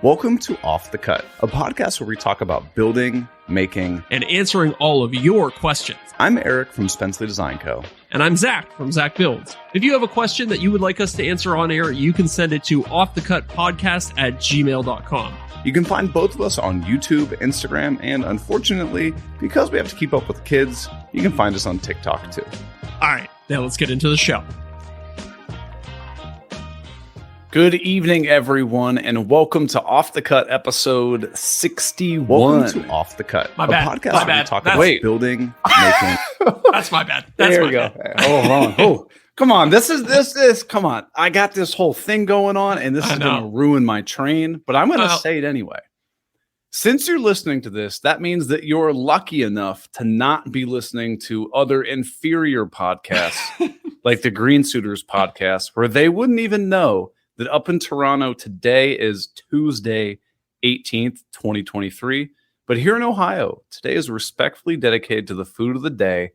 Welcome to Off the Cut, a podcast where we talk about building, making, and answering all of your questions. I'm Eric from Spenceley Design Co. And I'm Zach from Zach Builds. If you have a question that you would like us to answer on air, you can send it to offthecutpodcast@gmail.com. You can find both of us on YouTube, Instagram, and unfortunately, because we have to keep up with kids, you can find us on TikTok too. All right, now let's get into the show. Good evening, everyone, and welcome to Off the Cut episode 61. Welcome to Off the Cut, My a bad. podcast My where we bad. talk That's- about building, making. That's my bad. That's There my we go. bad. Hold on. Oh, come on. This is. Come on. I got this whole thing going on, and this I is going know. to ruin my train. But I'm going to Well- say it anyway. Since you're listening to this, that means that you're lucky enough to not be listening to other inferior podcasts like the Green Suiters podcast, where they wouldn't even know that up in Toronto today is Tuesday, 18th, 2023. But here in Ohio, today is respectfully dedicated to the food of the day,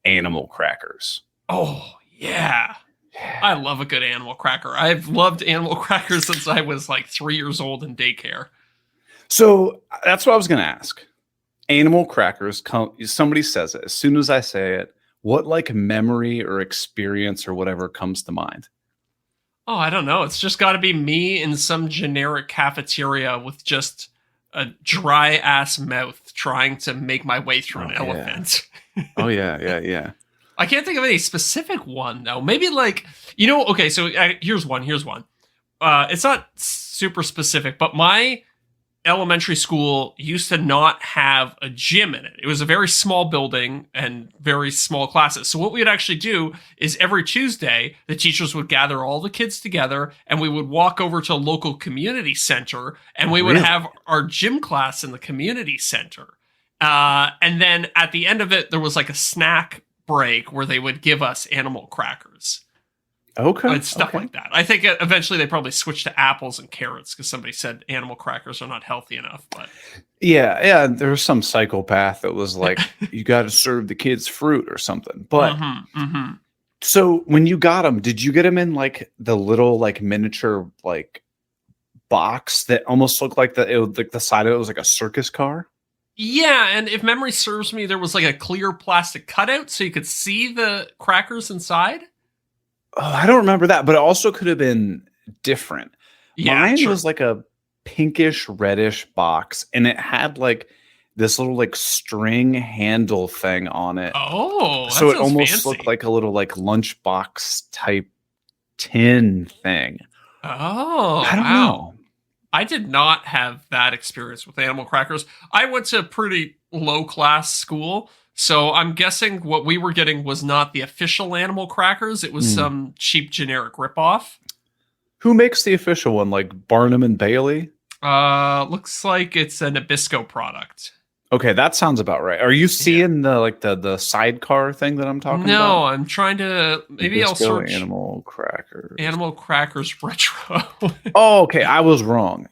animal crackers. Oh, yeah. I love a good animal cracker. I've loved animal crackers since I was like 3 years old in daycare. So that's what I was going to ask. Animal crackers, somebody says it. As soon as I say it, what like memory or experience or whatever comes to mind? Oh, I don't know. It's just got to be me in some generic cafeteria with just a dry ass mouth trying to make my way through an Oh, yeah. elephant. Oh, yeah. I can't think of any specific one though. Maybe like, okay, so here's one. It's not super specific, but my elementary school used to not have a gym in it. It was a very small building and very small classes. So what we would actually do is every Tuesday, the teachers would gather all the kids together and we would walk over to a local community center and we would Really? have our gym class in the community center. And then at the end of it, there was like a snack break where they would give us animal crackers. Okay. And stuff okay. like that. I think eventually they probably switched to apples and carrots because somebody said animal crackers are not healthy enough. But Yeah. There was some psychopath that was like, you got to serve the kids fruit or something. But so when you got them, did you get them in like the little like miniature like box that almost looked like the side of it was like a circus car? Yeah, and if memory serves me, there was like a clear plastic cutout so you could see the crackers inside. Oh, I don't remember that, but it also could have been different. Yeah, Mine sure. was like a pinkish reddish box, and it had like this little like string handle thing on it. Oh, that So it sounds almost fancy. looked like a little like lunchbox type tin thing. Oh, I don't wow. know. I did not have that experience with animal crackers. I went to a pretty low class school, so I'm guessing what we were getting was not the official animal crackers. It was some cheap generic ripoff. Who makes the official one? Like Barnum and Bailey? Looks like it's a Nabisco product. Okay, that sounds about right. Are you seeing the sidecar thing that I'm talking about? No, I'm trying to. Maybe I'll Nabisco search animal crackers. animal crackers retro. Oh, okay. I was wrong.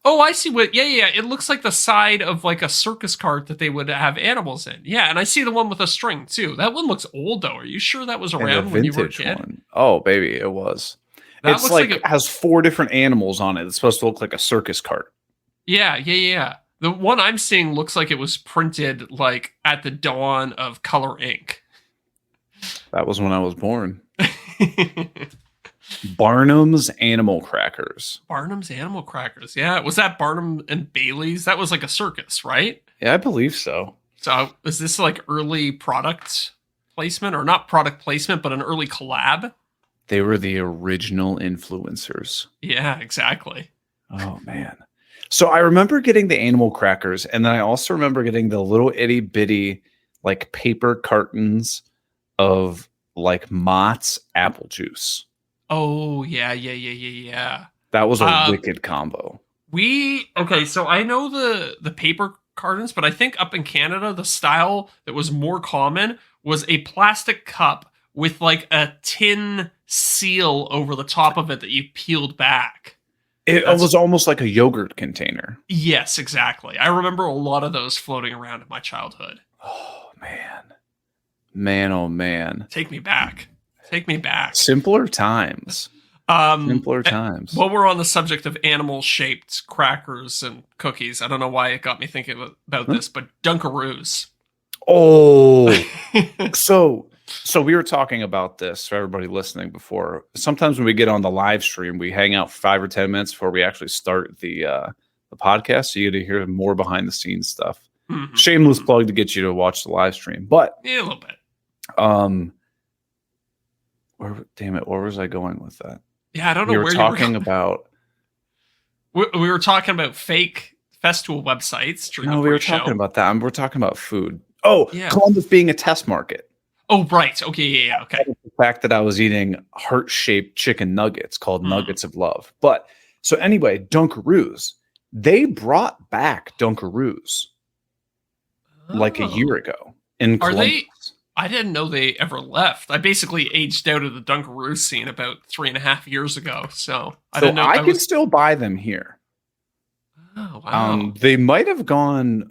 Oh, I see what. Yeah. It looks like the side of like a circus cart that they would have animals in. Yeah, and I see the one with a string too. That one looks old though. Are you sure that was and around the when you were a vintage kid? one. Oh, baby, it was. That It's looks like like it has 4 different animals on it. It's supposed to look like a circus cart. Yeah. The one I'm seeing looks like it was printed like at the dawn of color ink. That was when I was born. Barnum's Animal Crackers. Barnum's Animal Crackers. Yeah, was that Barnum and Bailey's? That was like a circus, right? Yeah, I believe so. So is this like early product placement, or not product placement, but an early collab? They were the original influencers. Yeah, exactly. Oh, man. So I remember getting the animal crackers, and then I also remember getting the little itty bitty like paper cartons of like Mott's apple juice. Oh, yeah. That was a wicked combo. So I know the paper cartons, but I think up in Canada, the style that was more common was a plastic cup with like a tin seal over the top of it that you peeled back. It was almost like a yogurt container. Yes, exactly. I remember a lot of those floating around in my childhood. Oh, man. Man, oh, man. Take me back. Take me back. Simpler times. Simpler times. While we're on the subject of animal-shaped crackers and cookies, I don't know why it got me thinking about this, but Dunkaroos. Oh, so we were talking about this for everybody listening before. Sometimes when we get on the live stream, we hang out 5 or 10 minutes before we actually start the podcast, so you get to hear more behind the scenes stuff. Mhm. Shameless plug to get you to watch the live stream, but Yeah, a little bit. where was I going with that? Yeah, I don't know We were where talking you were about. We were talking about fake Festool websites during No, the we were pre-show. talking about that. We're talking about food. Oh, Yeah. Columbus being a test market. Oh, right. Okay, yeah, okay. The fact that I was eating heart-shaped chicken nuggets called Nuggets of Love. But so anyway, Dunkaroos. They brought back Dunkaroos like a Oh. year ago in Are Columbus. they? I didn't know they ever left. I basically aged out of the Dunkaroo scene about 3.5 years ago. So I So didn't know. I can still buy them here. Oh, wow. They might have gone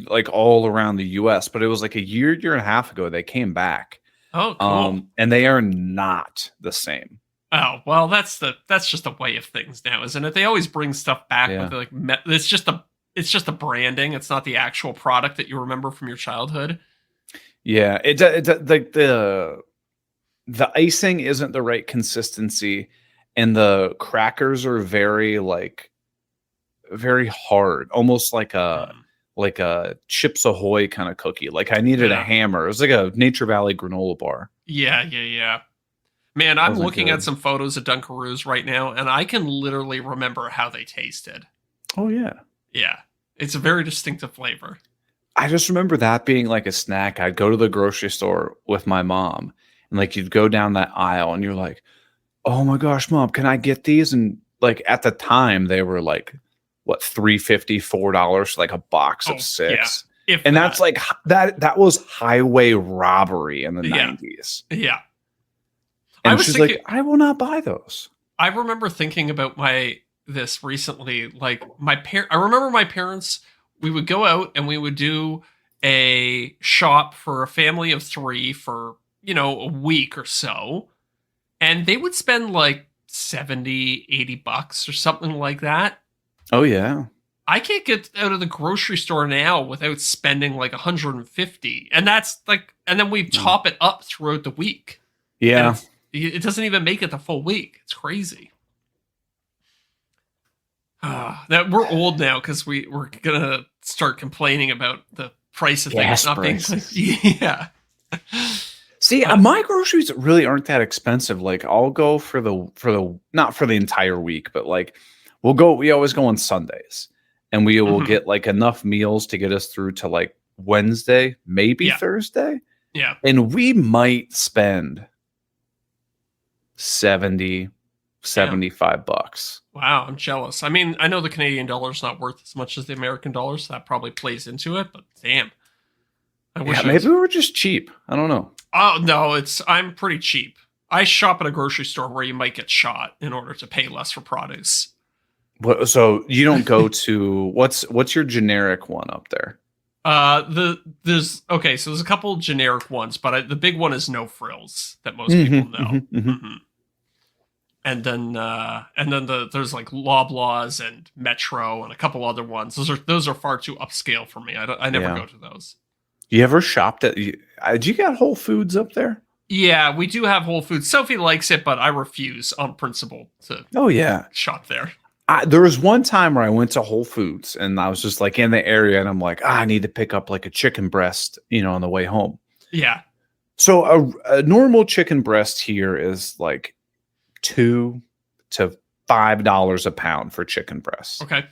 like all around the US, but it was like a year and a half ago they came back. Oh, cool. And they are not the same. Oh, well, that's just the way of things now, isn't it? They always bring stuff back Yeah. with it's just the branding. It's not the actual product that you remember from your childhood. Yeah, it's like the icing isn't the right consistency, and the crackers are very hard, almost like a Chips Ahoy kind of cookie. Like I needed a Yeah. hammer. It was like a Nature Valley granola bar. Yeah. Man, I'm Wasn't looking good. at some photos of Dunkaroos right now, and I can literally remember how they tasted. Oh yeah. Yeah, it's a very distinctive flavor. I just remember that being like a snack. I'd go to the grocery store with my mom, and like you'd go down that aisle, and you're like, "Oh my gosh, mom, can I get these?" And like at the time, they were like, what, $3.50, $4 for like a box Oh, of 6. If And that. that's like that was highway robbery in the Yeah. 90s. Yeah. And I was she's thinking, like, I will not buy those. I remember thinking about this recently. Like I remember my parents. We would go out and we would do a shop for a family of 3 for a week or so, and they would spend like $70-$80 or something like that. Oh yeah. I can't get out of the grocery store now without spending like $150, and that's like, and then we top it up throughout the week. Yeah. And it doesn't even make it the full week. It's crazy. That we're old now because we're gonna start complaining about the price of Gas things not prices. being. Yeah. See, my groceries really aren't that expensive. Like I'll go for the not for the entire week, but like we always go on Sundays, and we will Mhm. get like enough meals to get us through to like Wednesday, maybe Yeah. Thursday. Yeah. And we might spend 70, $75. Wow, I'm jealous. I mean, I know the Canadian dollar's not worth as much as the American dollar, so that probably plays into it. But damn, I wish Yeah, I maybe was- we were just cheap. I don't know. Oh no, I'm pretty cheap. I shop at a grocery store where you might get shot in order to pay less for produce. So you don't go to what's your generic one up there? There's a couple generic ones, but the big one is No Frills that most Mhm, people know. mhm, mhm. Mhm. And then there's like Loblaws and Metro and a couple other ones. Those are far too upscale for me. I never Yeah. go to those. You ever shopped at? Did you got Whole Foods up there? Yeah, we do have Whole Foods. Sophie likes it, but I refuse on principle to Oh yeah. shop there. There was one time where I went to Whole Foods and I was just like in the area, and I'm like, I need to pick up like a chicken breast, on the way home. Yeah. So a normal chicken breast here is like $2 to $5 a pound for chicken breast. Okay.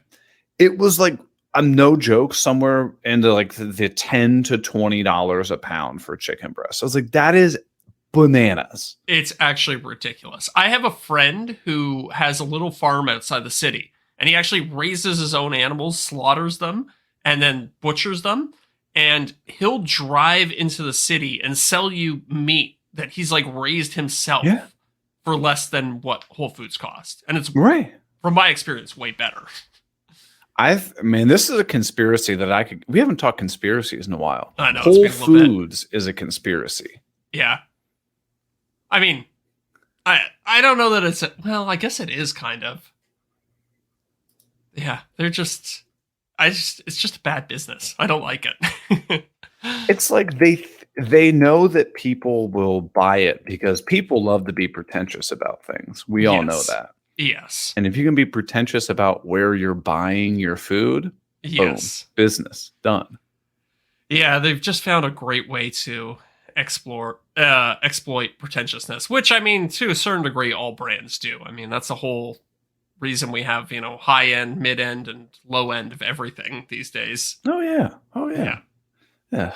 It was like, I'm no joke, somewhere into like the $10 to $20 a pound for chicken breast. I was like, that is bananas. It's actually ridiculous. I have a friend who has a little farm outside the city, and he actually raises his own animals, slaughters them, and then butchers them. And he'll drive into the city and sell you meat that he's like raised himself Yeah. for less than what Whole Foods cost. And it's, Right. from my experience, way better. This is a conspiracy that we haven't talked conspiracies in a while. I know, it's Whole been a little bit. Foods is a conspiracy. Yeah. I mean, I don't know that it's well, I guess it is kind of. Yeah, they're just it's just a bad business. I don't like it. It's like they know that people will buy it because people love to be pretentious about things. We all know Yes. that. Yes. And if you can be pretentious about where you're buying your food, Yes. boom, business done. Yeah, they've just found a great way to exploit pretentiousness, which I mean, to a certain degree, all brands do. I mean, that's the whole reason we have, high end, mid end, and low end of everything these days. Oh yeah. Oh yeah. Yeah. Yeah.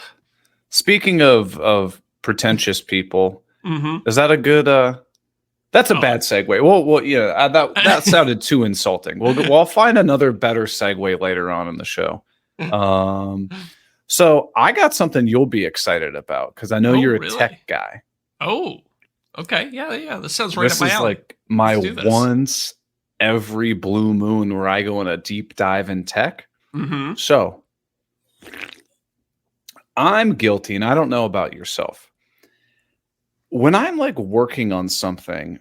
Speaking of pretentious people, Mm-hmm. is that a good that's a Oh. bad segue. Well, yeah, that sounded too insulting. We'll find another better segue later on in the show. So I got something you'll be excited about because I know Oh, you're a really? tech guy. Oh, okay. Yeah. This sounds right This up my is alley. like my Let's do this. once every blue moon where I go on a deep dive in tech. Mm-hmm. So I'm guilty, and I don't know about yourself. When I'm like working on something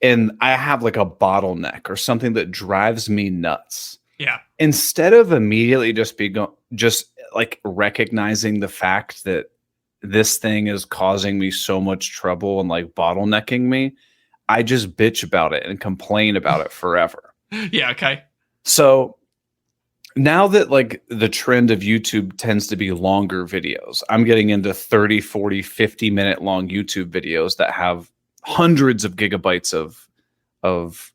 and I have like a bottleneck or something that drives me nuts, Yeah. instead of immediately just like recognizing the fact that this thing is causing me so much trouble and like bottlenecking me, I just bitch about it and complain about it forever. Yeah. Okay. So now that like the trend of YouTube tends to be longer videos, I'm getting into 30, 40, 50-minute long YouTube videos that have hundreds of gigabytes of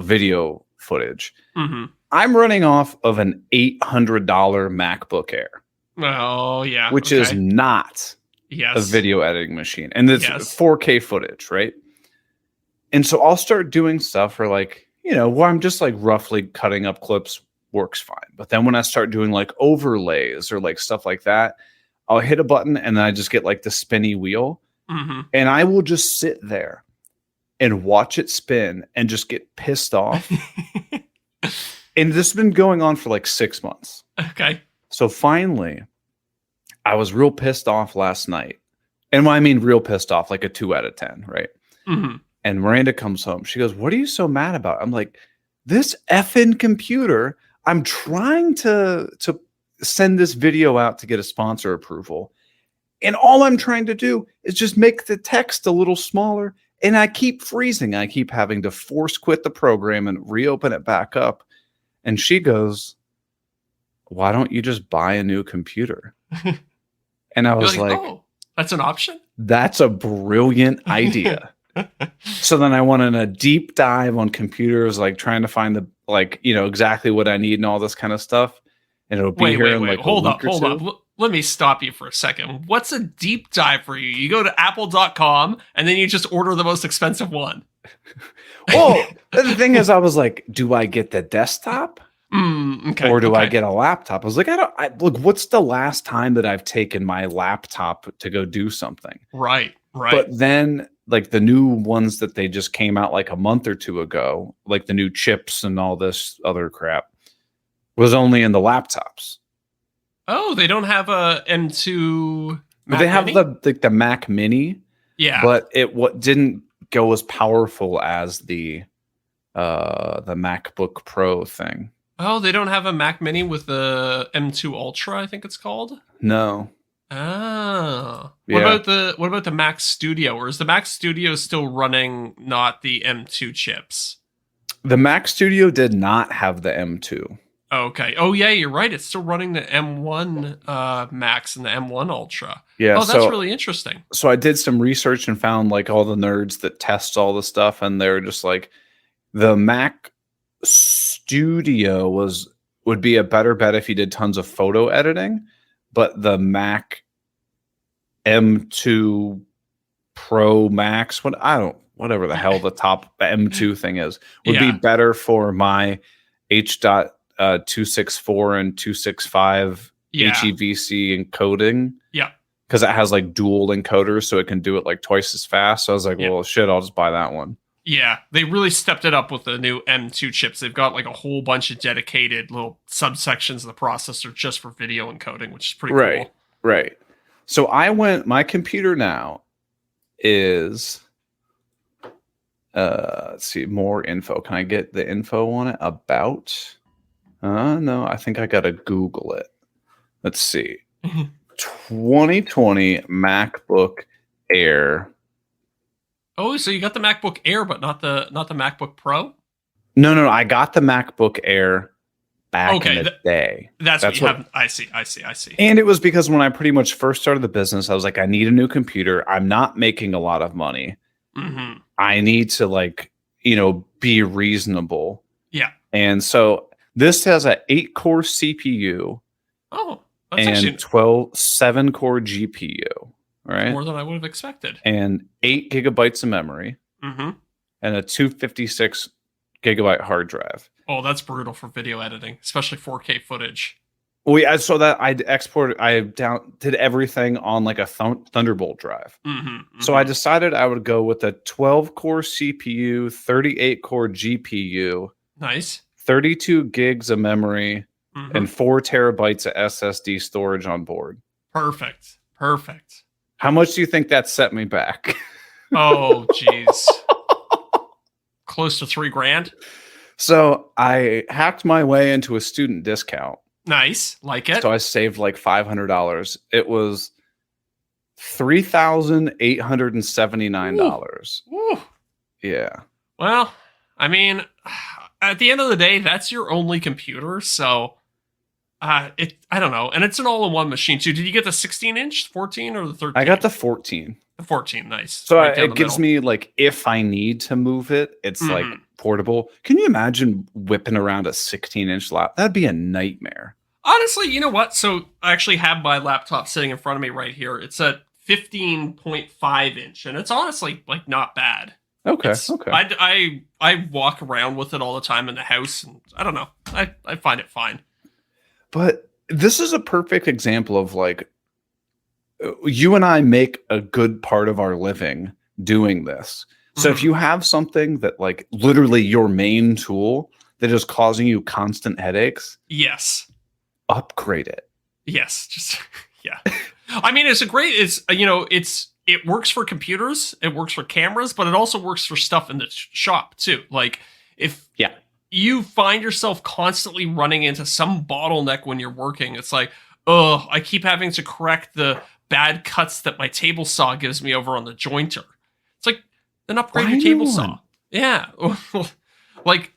video footage. Mm-hmm. I'm running off of an $800 MacBook Air, Oh, yeah. which okay. is not yes. a video editing machine. And it's Yes. 4K footage, right? And so I'll start doing stuff where like, where I'm just like roughly cutting up clips works fine. But then when I start doing like overlays or like stuff like that, I'll hit a button and then I just get like the spinny wheel Mm-hmm. and I will just sit there and watch it spin and just get pissed off. And this has been going on for like 6 months. Okay. So finally, I was real pissed off last night. And when I mean real pissed off, like a 2 out of 10, right? Mm-hmm. And Miranda comes home. She goes, "What are you so mad about?" I'm like, "This effing computer, I'm trying to send this video out to get a sponsor approval. And all I'm trying to do is just make the text a little smaller. And I keep freezing. I keep having to force quit the program and reopen it back up." And she goes, "Why don't you just buy a new computer?" And I was like, oh, that's an option? "That's a brilliant idea." So then I went on a deep dive on computers, like trying to find exactly what I need and all this kind of stuff. And it'll be here in like hold a up, week or hold two. up. Let me stop you for a second. What's a deep dive for you? You go to apple.com and then you just order the most expensive one. Well, the thing is, I was like, do I get the desktop Okay. or do I okay. get a laptop? I was like, look, what's the last time that I've taken my laptop to go do something? Right. But then like the new ones that they just came out like a month or two ago, like the new chips and all this other crap, was only in the laptops. Oh, they don't have a M2 Mac They have Mini? the Mac Mini, Yeah. but it didn't go as powerful as the MacBook Pro thing. Oh, they don't have a Mac Mini with the M2 Ultra, I think it's called. No. Oh. Yeah. What about the Mac Studio? Or is the Mac Studio still running not the M2 chips? The Mac Studio did not have the M2. Okay. Oh yeah, you're right. It's still running the M1 Max and the M1 Ultra. Yeah. Oh, that's really interesting. So I did some research and found like all the nerds that test all the stuff, and they're just like, the Mac Studio would be a better bet if you did tons of photo editing, but the Mac M2 Pro Max, whatever the hell the top M2 thing is, would be better for my H.264 and 265 HEVC encoding. Yeah. Because it has like dual encoders, so it can do it like twice as fast. So I was like, well, shit, I'll just buy that one. Yeah, they really stepped it up with the new M2 chips. They've got like a whole bunch of dedicated little subsections of the processor just for video encoding, which is pretty cool. Right. So my computer now is Let's see, more info. Can I get the info on it? About? No, I think I gotta Google it. Let's see. 2020 MacBook Air. Oh, so you got the MacBook Air, but not the MacBook Pro? No. I got the MacBook Air back in the day. That's what you have. I see. And it was because when I pretty much first started the business, I was like, I need a new computer. I'm not making a lot of money. Mm-hmm. I need to be reasonable. Yeah. And so this has a 8-core CPU. Oh, that's and actually 7-core GPU, right? More than I would have expected. And 8 gigabytes of memory. Mm-hmm. And a 256 gigabyte hard drive. Oh, that's brutal for video editing, especially 4K footage. I did everything on like a Thunderbolt drive. Mm-hmm. So I decided I would go with a 12-core CPU, 38-core GPU. Nice. 32 gigs of memory. Mm-hmm. And 4 terabytes of SSD storage on board. Perfect. How much do you think that set me back? Oh, jeez. Close to $3,000. So I hacked my way into a student discount. Nice. Like it. So I saved like $500. It was $3,879. Ooh. Yeah. Well, I mean, at the end of the day, that's your only computer, so I don't know. And it's an all-in-one machine too. Did you get the 16-inch, 14, or the 13? I got the 14. The 14, nice. So Right it gives me like, if I need to move it, it's like portable. Can you imagine whipping around a 16-inch laptop? That'd be a nightmare. Honestly, you know what? So I actually have my laptop sitting in front of me right here. It's a 15.5 inch, and it's honestly like not bad. Okay. I walk around with it all the time in the house, and I don't know. I find it fine. But this is a perfect example of like, you and I make a good part of our living doing this. So if you have something that like literally your main tool that is causing you constant headaches, yes, upgrade it. Yes, just yeah. I mean, it works for computers, it works for cameras, but it also works for stuff in the shop too. Like if you find yourself constantly running into some bottleneck when you're working, it's like, oh, I keep having to correct the bad cuts that my table saw gives me over on the jointer. It's like, then upgrade your table saw. Yeah. Like,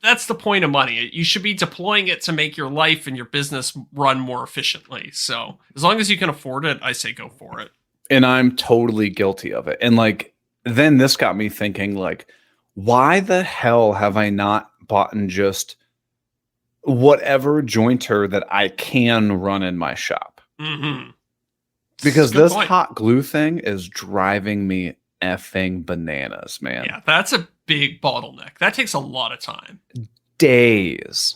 that's the point of money. You should be deploying it to make your life and your business run more efficiently. So as long as you can afford it, I say go for it. And I'm totally guilty of it. And like, then this got me thinking, like, why the hell have I not bought just whatever jointer that I can run in my shop? Mm-hmm. Because this hot glue thing is driving me effing bananas, man. Yeah, that's a big bottleneck. That takes a lot of time. Days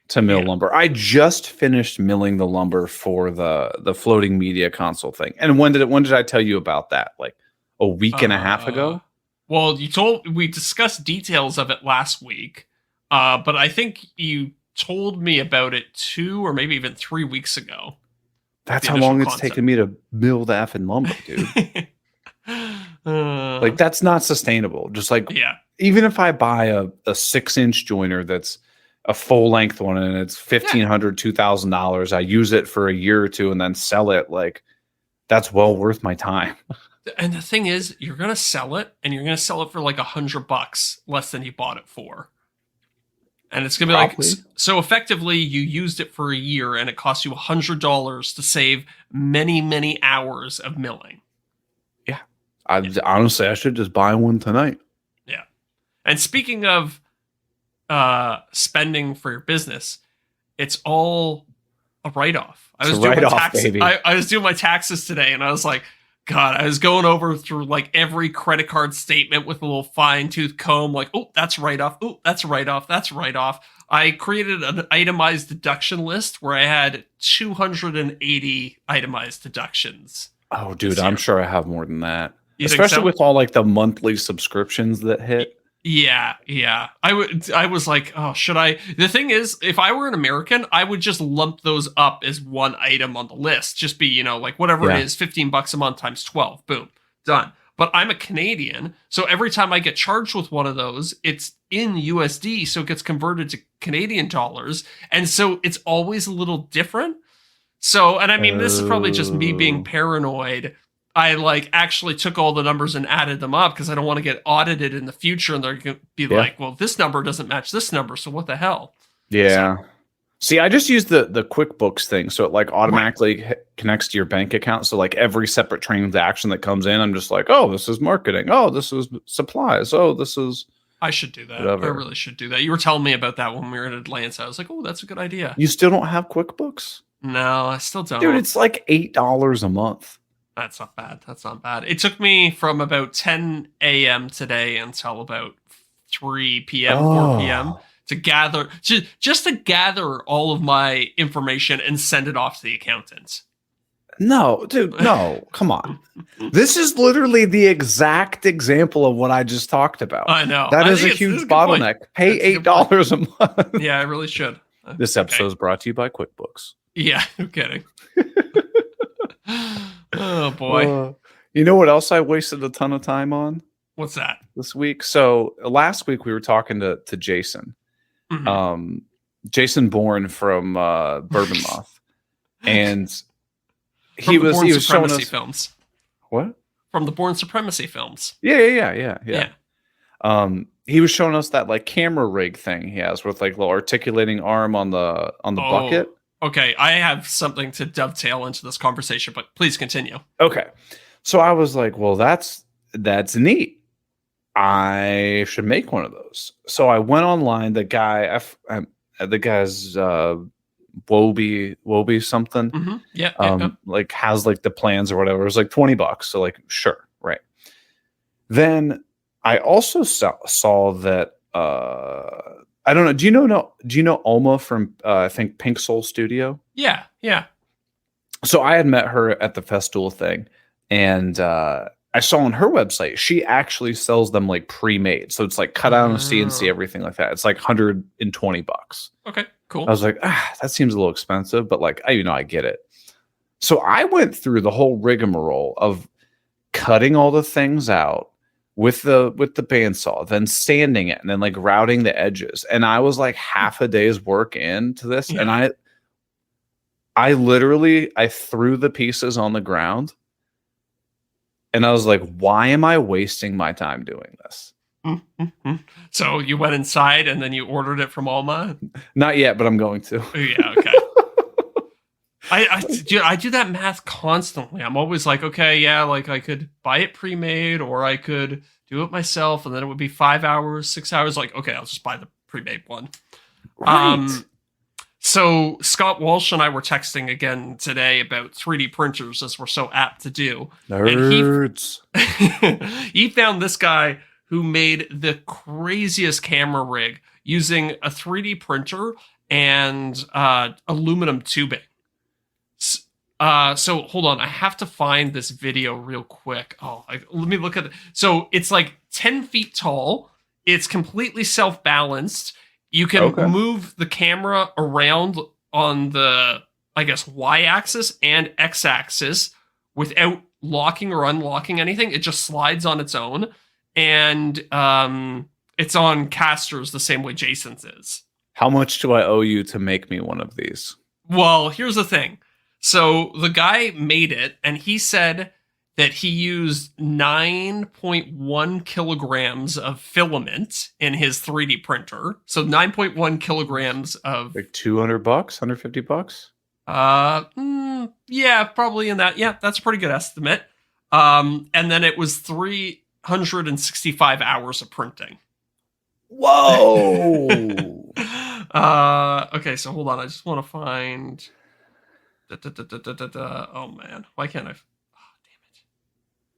to mill lumber. I just finished milling the lumber for the floating media console thing. And when did I tell you about that? Like a week and a half ago? Well, we discussed details of it last week. But I think you told me about it 2 or maybe even 3 weeks ago. That's how long it's taken me to mill the effing lumber, dude. Like, that's not sustainable. Just like, even if I buy a 6-inch joiner that's a full length one and it's $1,500, $2,000, I use it for a year or two and then sell it, like, that's well worth my time. And the thing is, you're going to sell it and you're going to sell it for like $100 less than you bought it for. And it's going to be like, so effectively you used it for a year and it cost you $100 to save many, many hours of milling. Yeah. Honestly, I should just buy one tonight. Yeah. And speaking of spending for your business, it's all a write-off. I was doing my taxes today and I was like, God, I was going over through like every credit card statement with a little fine-tooth comb, like, oh, that's write-off. Oh, that's write-off. That's write-off. I created an itemized deduction list where I had 280 itemized deductions. Oh, dude, I'm sure I have more than that. You Especially with all like the monthly subscriptions that hit. Yeah. I was like, oh, should I? The thing is, if I were an American, I would just lump those up as one item on the list. Just be, like whatever it is, $15 a month times 12. Boom, done. but I'm a Canadian. So every time I get charged with one of those, it's in USD. So it gets converted to Canadian dollars. And so it's always a little different. So, and I mean, this is probably just me being paranoid. I like actually took all the numbers and added them up because I don't want to get audited in the future. And they're going to be like, well, this number doesn't match this number. So what the hell? Yeah. See, I just use the QuickBooks thing. So it like automatically connects to your bank account. So like every separate transaction that comes in, I'm just like, oh, this is marketing. Oh, this is supplies. Oh, this is. I should do that. Whatever. I really should do that. You were telling me about that when we were in Atlanta. I was like, oh, that's a good idea. You still don't have QuickBooks? No, I still don't. Dude, it's like $8 a month. That's not bad. That's not bad. It took me from about 10 a.m. today until about 3 p.m., 4 p.m. to gather, just to gather all of my information and send it off to the accountant. No, dude, no, come on. This is literally the exact example of what I just talked about. I know. That I is a think huge good bottleneck. point. Pay $8 a month. Yeah, I really should. This episode is brought to you by QuickBooks. Yeah, no kidding. Oh, boy. You know what else I wasted a ton of time on What's that? this week? So last week we were talking to Jason. Mhm. Jason Bourne from Bourbon Moth. And From he the was Bourne showing Supremacy us films. what? From the Bourne Supremacy films. Yeah. Yeah. He was showing us that like camera rig thing he has with like little articulating arm on the bucket. Okay, I have something to dovetail into this conversation, but please continue. Okay. So I was like, well, that's neat. I should make one of those. So I went online. The guy's Wobie something. Mm-hmm. Yeah. Like has like the plans or whatever. It was like $20. So like, sure. Right. Then I also saw that, I don't know. Do you know Oma from I think Pink Soul Studio? Yeah. So I had met her at the Festool thing, and I saw on her website she actually sells them like pre-made. So it's like cut out on CNC, everything like that. It's like $120. Okay, cool. I was like, that seems a little expensive, but like I get it. So I went through the whole rigmarole of cutting all the things out with the bandsaw, then sanding it, and then like routing the edges. And I was like half a day's work into this, and I literally threw the pieces on the ground, and I was like, why am I wasting my time doing this? Mm-hmm. So you went inside and then you ordered it from Alma? Not yet, but I'm going to. Yeah, okay. I do that math constantly. I'm always like, okay, yeah, like I could buy it pre-made or I could do it myself and then it would be 5 hours, 6 hours. Like, okay, I'll just buy the pre-made one. Right. So Scott Walsh and I were texting again today about 3D printers, as we're so apt to do. Nerds. He found this guy who made the craziest camera rig using a 3D printer and aluminum tubing. So hold on, I have to find this video real quick. Let me look at it. So it's like 10 feet tall. It's completely self-balanced. You can move the camera around on the, I guess, y-axis and x-axis without locking or unlocking anything. It just slides on its own. And it's on casters the same way Jason's is. How much do I owe you to make me one of these? Well, here's the thing. So the guy made it, and he said that he used 9.1 kilograms of filament in his 3D printer. So 9.1 kilograms of like $200, $150. Yeah, probably in that. Yeah, that's a pretty good estimate. And then it was 365 hours of printing. Whoa. Okay, so hold on. I just want to find. Oh man, why can't I?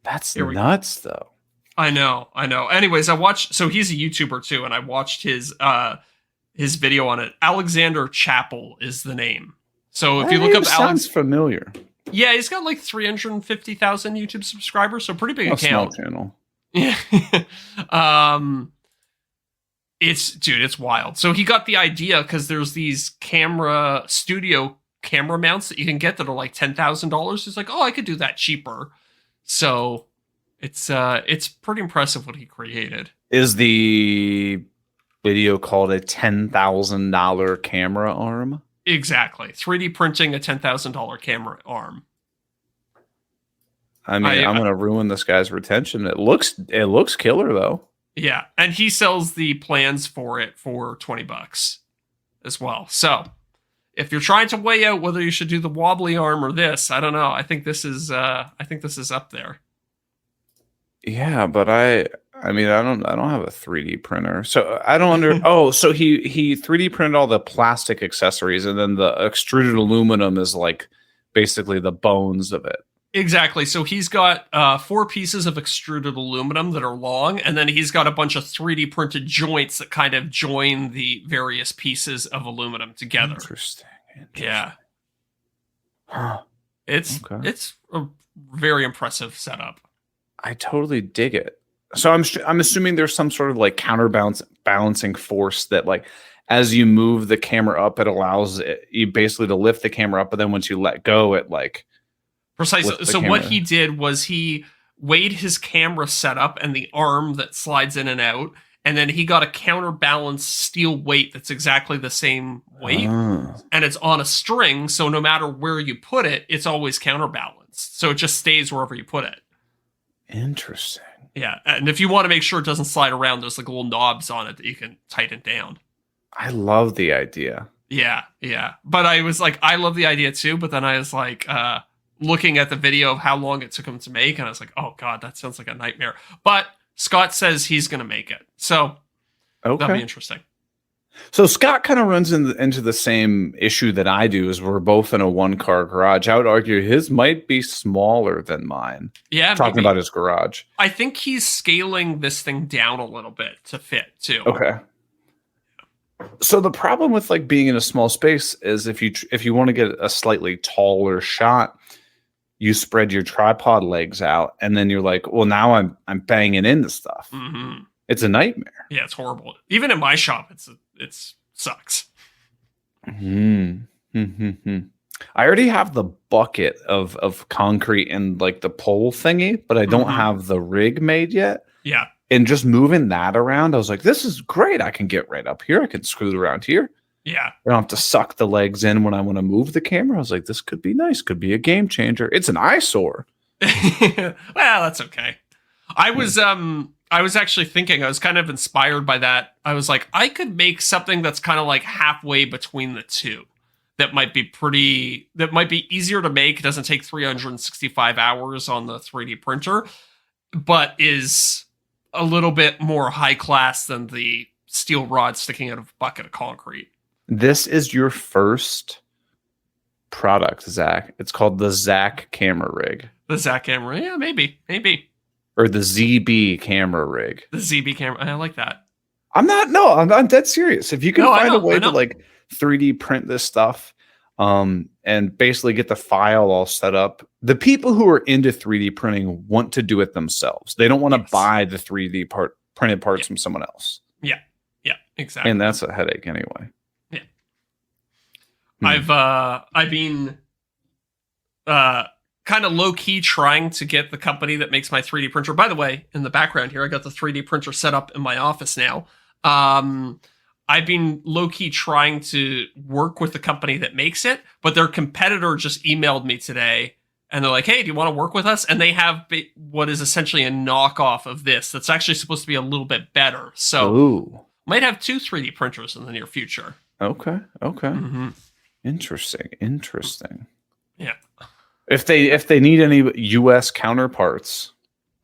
That's nuts, though. I know. Anyways, I watched. So he's a YouTuber too, and I watched his video on it. Alexander Chappell is the name. So if you look up sounds familiar. Yeah, he's got like 350,000 YouTube subscribers, so pretty big account. Small channel. Yeah. It's wild. So he got the idea because there's these studio camera mounts that you can get that are like $10,000. He's like, oh, I could do that cheaper. So It's pretty impressive what he created. Is the video called a $10,000 camera arm? Exactly. 3D printing a $10,000 camera arm. I mean, I'm gonna ruin this guy's retention. It looks killer though. Yeah, and he sells the plans for it for $20 as well. So, if you're trying to weigh out whether you should do the wobbly arm or this, I don't know. I think this is up there. Yeah, but I mean, I don't have a 3D printer, so I don't under. Oh, so he 3D printed all the plastic accessories, and then the extruded aluminum is like basically the bones of it. Exactly. So he's got 4 pieces of extruded aluminum that are long, and then he's got a bunch of 3D printed joints that kind of join the various pieces of aluminum together. Interesting. Yeah. Huh. It's a very impressive setup. I totally dig it. So I'm assuming there's some sort of like balancing force that like as you move the camera up, it allows you basically to lift the camera up, but then once you let go, it like precisely. So what he did was he weighed his camera setup and the arm that slides in and out, and then he got a counterbalanced steel weight that's exactly the same weight, and it's on a string, so no matter where you put it, it's always counterbalanced. So it just stays wherever you put it. Interesting. Yeah, and if you want to make sure it doesn't slide around, there's like little knobs on it that you can tighten down. I love the idea. Yeah. But I was like, I love the idea too, but then I was like, looking at the video of how long it took him to make, and I was like, oh god, that sounds like a nightmare. But Scott says he's going to make it, so that'll be interesting. So Scott kind of runs into the same issue that I do, is we're both in a 1-car garage. I would argue his might be smaller than mine. Yeah, talking about his garage. I think he's scaling this thing down a little bit to fit too. Okay. So the problem with like being in a small space is if you want to get a slightly taller shot, you spread your tripod legs out, and then you're like, well, now I'm banging into stuff. Mm-hmm. It's a nightmare. Yeah, it's horrible. Even in my shop, it sucks. Mm-hmm. I already have the bucket of concrete and like the pole thingy, but I don't have the rig made yet. Yeah. And just moving that around, I was like, this is great. I can get right up here. I can screw it around here. Yeah. I don't have to suck the legs in when I want to move the camera. I was like, this could be nice. Could be a game changer. It's an eyesore. Well, that's okay. I was actually thinking, I was kind of inspired by that. I was like, I could make something that's kind of like halfway between the two. That might be easier to make. It doesn't take 365 hours on the 3D printer, but is a little bit more high class than the steel rod sticking out of a bucket of concrete. This is your first product, Zach. It's called the Zach camera rig. The Zach camera. Yeah, maybe. Or the ZB camera rig. The ZB camera. I like that. I'm dead serious. If you can find a way to like 3D print this stuff, and basically get the file all set up. The people who are into 3D printing want to do it themselves. They don't want to buy the 3D printed parts from someone else. Yeah, exactly. And that's a headache anyway. Yeah. I've been kind of low key trying to get the company that makes my 3D printer. By the way, in the background here, I got the 3D printer set up in my office now. I've been low key trying to work with the company that makes it, but their competitor just emailed me today and they're like, hey, do you want to work with us? And they have what is essentially a knockoff of this that's actually supposed to be a little bit better. So might have 2 3D printers in the near future. Okay. Mm-hmm. Interesting. Yeah. If they need any US counterparts,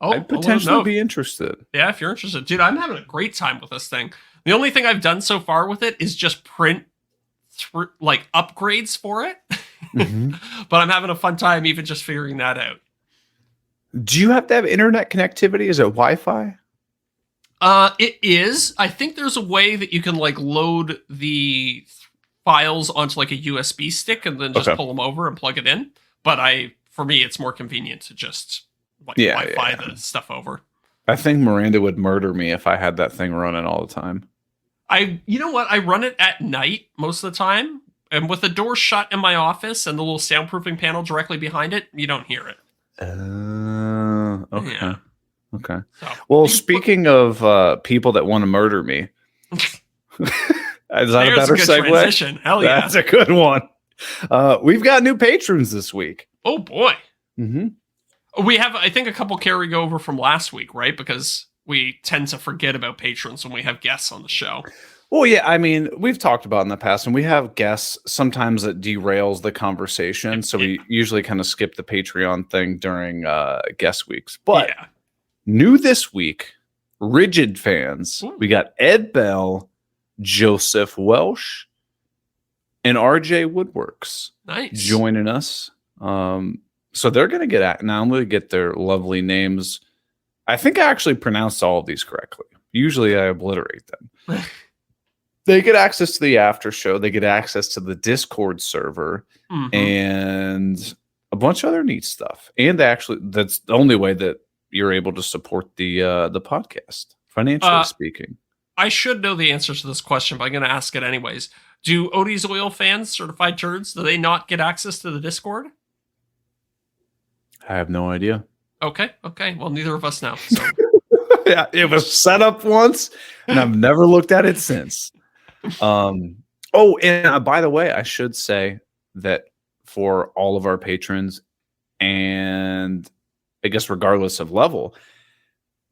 I'd potentially be interested. Yeah, if you're interested. Dude, I'm having a great time with this thing. The only thing I've done so far with it is just print like upgrades for it. But I'm having a fun time even just figuring that out. Do you have to have internet connectivity? Is it Wi-Fi? It is. I think there's a way that you can like load the files onto like a USB stick and then just pull them over and plug it in. But for me, it's more convenient to just like Wi-Fi the stuff over. I think Miranda would murder me if I had that thing running all the time. You know what? I run it at night most of the time. And with the door shut in my office and the little soundproofing panel directly behind it, you don't hear it. Okay. Yeah. Okay. So, Well, speaking of people that want to murder me, is that there's a better good segue? transition. Hell yeah. That's a good one. We've got new patrons this week. Oh boy. Mm-hmm. We have, I think, a couple carry over from last week, right? Because we tend to forget about patrons when we have guests on the show. Well, yeah, I mean, we've talked about in the past, and we have guests. Sometimes it derails the conversation, so we usually kind of skip the Patreon thing during guest weeks. But yeah. New this week, Rigid fans. Ooh. We got Ed Bell, Joseph Welsh, and RJ Woodworks Nice. joining us. So they're going to get not only get their lovely names. I think I actually pronounced all of these correctly. Usually I obliterate them. They get access to the after show. They get access to the Discord server and a bunch of other neat stuff. And that's the only way that you're able to support the podcast, financially speaking. I should know the answer to this question, but I'm going to ask it anyways. Do Odie's Oil fans, certified turds, do they not get access to the Discord? I have no idea. Okay. Well, neither of us know. So. Yeah, it was set up once, and I've never looked at it since. And by the way, I should say that for all of our patrons, and I guess regardless of level,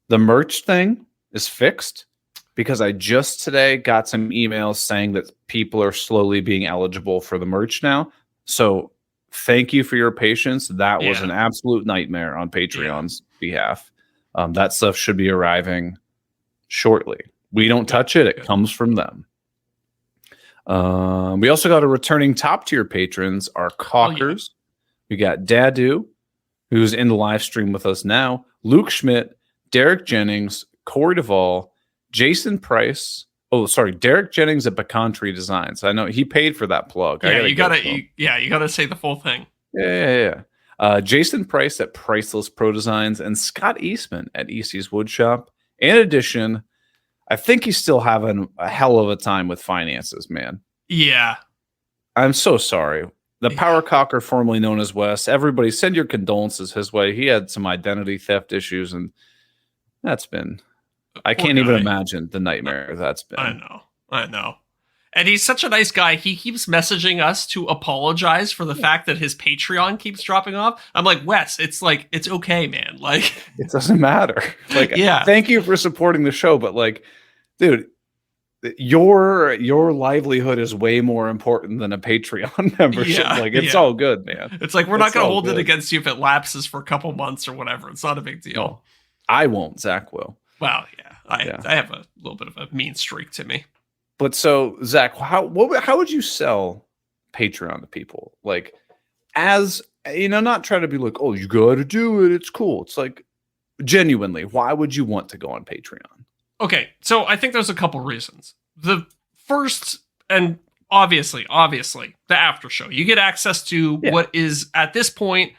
the merch thing is fixed because I just today got some emails saying that people are slowly being eligible for the merch now. So thank you for your patience. That was an absolute nightmare on Patreon's behalf. That stuff should be arriving shortly. We don't touch it. It comes from them. We also got a returning top tier patrons, our Caulkers. We got Dadu, who's in the live stream with us now, Luke Schmidt, Derek Jennings, Corey Duvall, Jason Price. Oh, sorry, Derek Jennings at Pecan Tree Designs. I know he paid for that plug. Yeah, you gotta say the full thing. Yeah. Jason Price at Priceless Pro Designs and Scott Eastman at EC's Woodshop. In addition, I think he's still having a hell of a time with finances, man. Yeah. I'm so sorry. The Power Cocker, formerly known as Wes, everybody send your condolences his way. He had some identity theft issues, and that's been... I can't even imagine the nightmare that's been. I know. And he's such a nice guy. He keeps messaging us to apologize for the fact that his Patreon keeps dropping off. I'm like, Wes, it's okay, man. Like, it doesn't matter. Like, thank you for supporting the show, but like, dude, your livelihood is way more important than a Patreon membership. It's all good, man. It's like, we're not going to hold it against you if it lapses for a couple months or whatever. It's not a big deal. No, I won't. Zach will. Well, I have a little bit of a mean streak to me. But so, Zach, how would you sell Patreon to people? Like, as, not try to be like, oh, you got to do it. It's cool. It's like, genuinely, why would you want to go on Patreon? Okay, so I think there's a couple reasons. The first, and obviously, the after show. You get access to what is, at this point,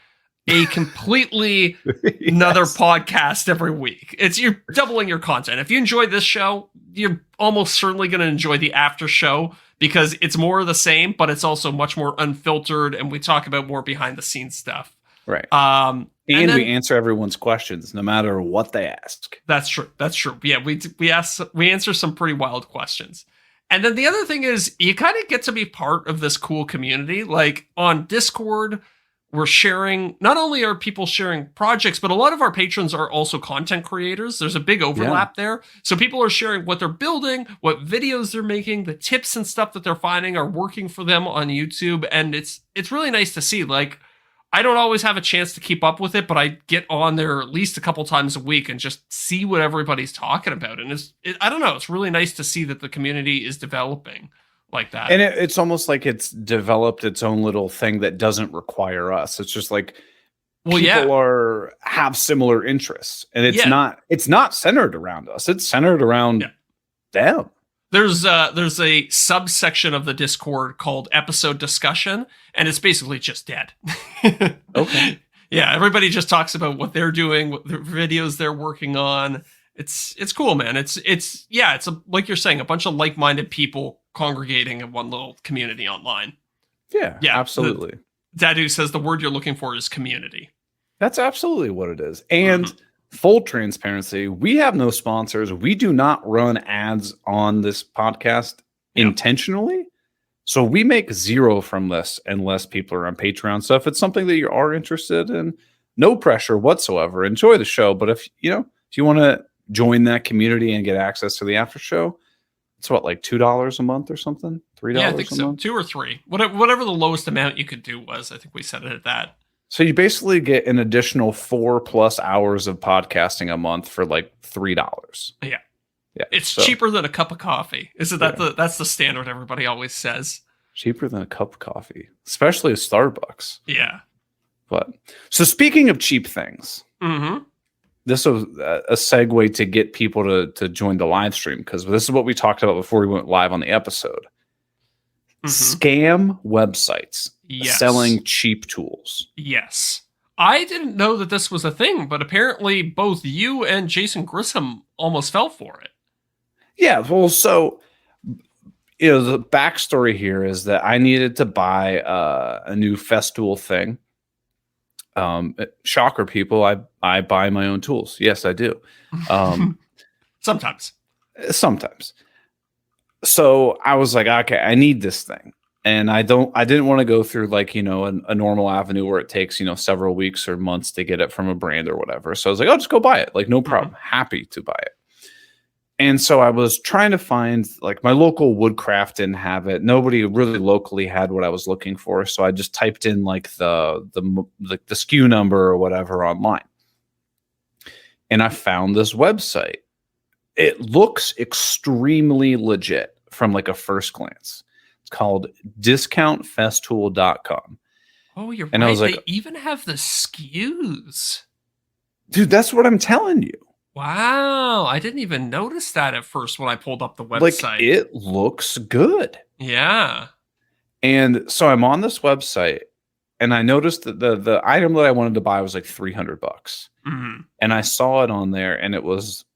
a completely another podcast every week. You're doubling your content. If you enjoy this show, you're almost certainly going to enjoy the after show because it's more of the same, but it's also much more unfiltered, and we talk about more behind the scenes stuff. Right. And we answer everyone's questions, no matter what they ask. That's true. Yeah, we answer some pretty wild questions. And then the other thing is, you kind of get to be part of this cool community. Like on Discord, we're sharing, not only are people sharing projects, but a lot of our patrons are also content creators. There's a big overlap there. So people are sharing what they're building, what videos they're making, the tips and stuff that they're finding are working for them on YouTube. And it's really nice to see. Like, I don't always have a chance to keep up with it, but I get on there at least a couple times a week and just see what everybody's talking about. And I don't know, it's really nice to see that the community is developing like that. And it's almost like it's developed its own little thing that doesn't require us. It's just like people have similar interests, and it's not centered around us. It's centered around them. There's a subsection of the Discord called Episode Discussion, and it's basically just dead. Okay. Yeah, everybody just talks about what they're doing, what the videos they're working on. It's cool, man. It's like you're saying, a bunch of like-minded people congregating in one little community online. Yeah, absolutely. Dadu says the word you're looking for is community. That's absolutely what it is. And full transparency, we have no sponsors. We do not run ads on this podcast intentionally. So we make zero from this unless people are on Patreon. So if it's something that you are interested in, no pressure whatsoever. Enjoy the show. But if you want to join that community and get access to the after show, it's what, like $2 a month or something? $3 Yeah, I think a so. month? 2 or 3. Whatever the lowest amount you could do was. I think we set it at that. So you basically get an additional 4+ hours of podcasting a month for like $3. Yeah. Yeah. It's cheaper than a cup of coffee. Isn't that that's the standard everybody always says? Cheaper than a cup of coffee, especially at Starbucks. Yeah. But so speaking of cheap things, Mm-hmm. this was a segue to get people to join the live stream, because this is what we talked about before we went live on the episode. Scam websites selling cheap tools. Yes. I didn't know that this was a thing, but apparently both you and Jason Grissom almost fell for it. Yeah, well, so the backstory here is that I needed to buy a new Festool thing. Shocker, people, I buy my own tools. Yes, I do. Sometimes. So I was like, okay, I need this thing. And I didn't want to go through like, a normal avenue where it takes, several weeks or months to get it from a brand or whatever. So I was like, oh, just go buy it. Like, no problem. Happy to buy it. And so I was trying to find, like, my local Woodcraft didn't have it. Nobody really locally had what I was looking for. So I just typed in like the SKU number or whatever online. And I found this website. It looks extremely legit from like a first glance. It's called discountfestool.com. Oh, you're and right. I was like, they even have the SKUs. Dude, that's what I'm telling you. Wow. I didn't even notice that at first when I pulled up the website. Like, it looks good. Yeah. And so I'm on this website and I noticed that the item that I wanted to buy was like $300. Mm-hmm. And I saw it on there and it was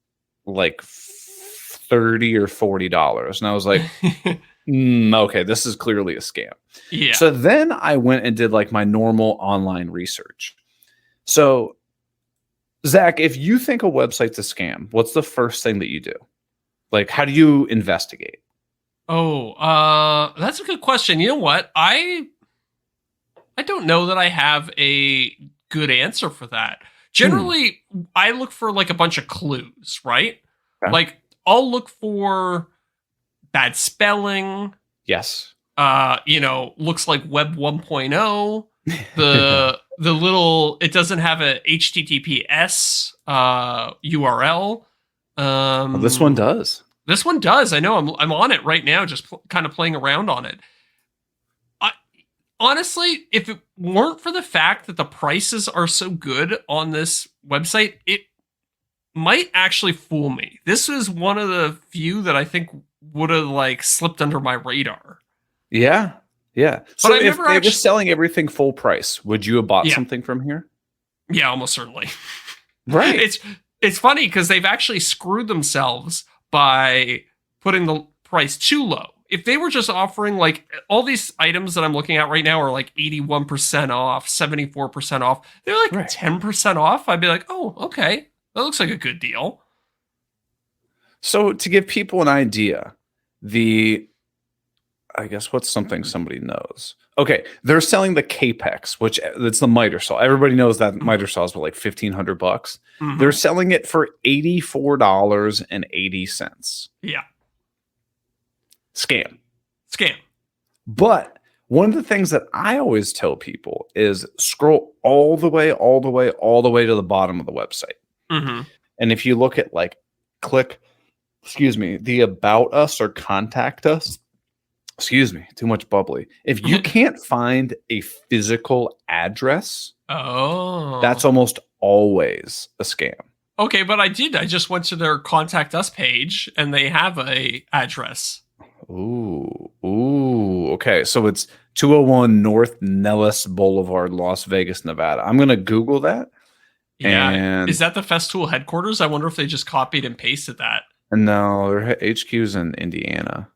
like $30 or $40. And I was like, okay, this is clearly a scam. Yeah. So then I went and did like my normal online research. So, Zach, if you think a website's a scam, what's the first thing that you do? Like, how do you investigate? Oh, that's a good question. You know what? I don't know that I have a good answer for that. Generally, I look for like a bunch of clues, right? Okay. Like, I'll look for bad spelling. Yes. Looks like Web 1.0. The little, it doesn't have a HTTPS URL. Well, this one does. This one does. I know. I'm on it right now, just kind of playing around on it. Honestly, if it weren't for the fact that the prices are so good on this website, it might actually fool me. This is one of the few that I think would have like slipped under my radar. Yeah. Yeah. So But I if never they actually were selling everything full price, would you have bought something from here? Yeah, almost certainly. Right. It's funny because they've actually screwed themselves by putting the price too low. If they were just offering like all these items that I'm looking at right now are like 81% off, 74% off. They're like 10% off. I'd be like, oh, okay. That looks like a good deal. So to give people an idea, I guess what's something somebody knows? Okay, they're selling the Capex, which it's the miter saw. Everybody knows that miter saw is like $1,500. Mm-hmm. They're selling it for $84.80. Yeah. Scam. But one of the things that I always tell people is scroll all the way to the bottom of the website. Mm-hmm. And if you look at like the about us or contact us, too much bubbly. If you can't find a physical address, that's almost always a scam. Okay, but I just went to their contact us page and they have a address. Ooh. Okay, so it's 201 North Nellis Boulevard, Las Vegas, Nevada. I'm going to Google that. Yeah. And is that the Festool headquarters? I wonder if they just copied and pasted that. No, their HQ's in Indiana.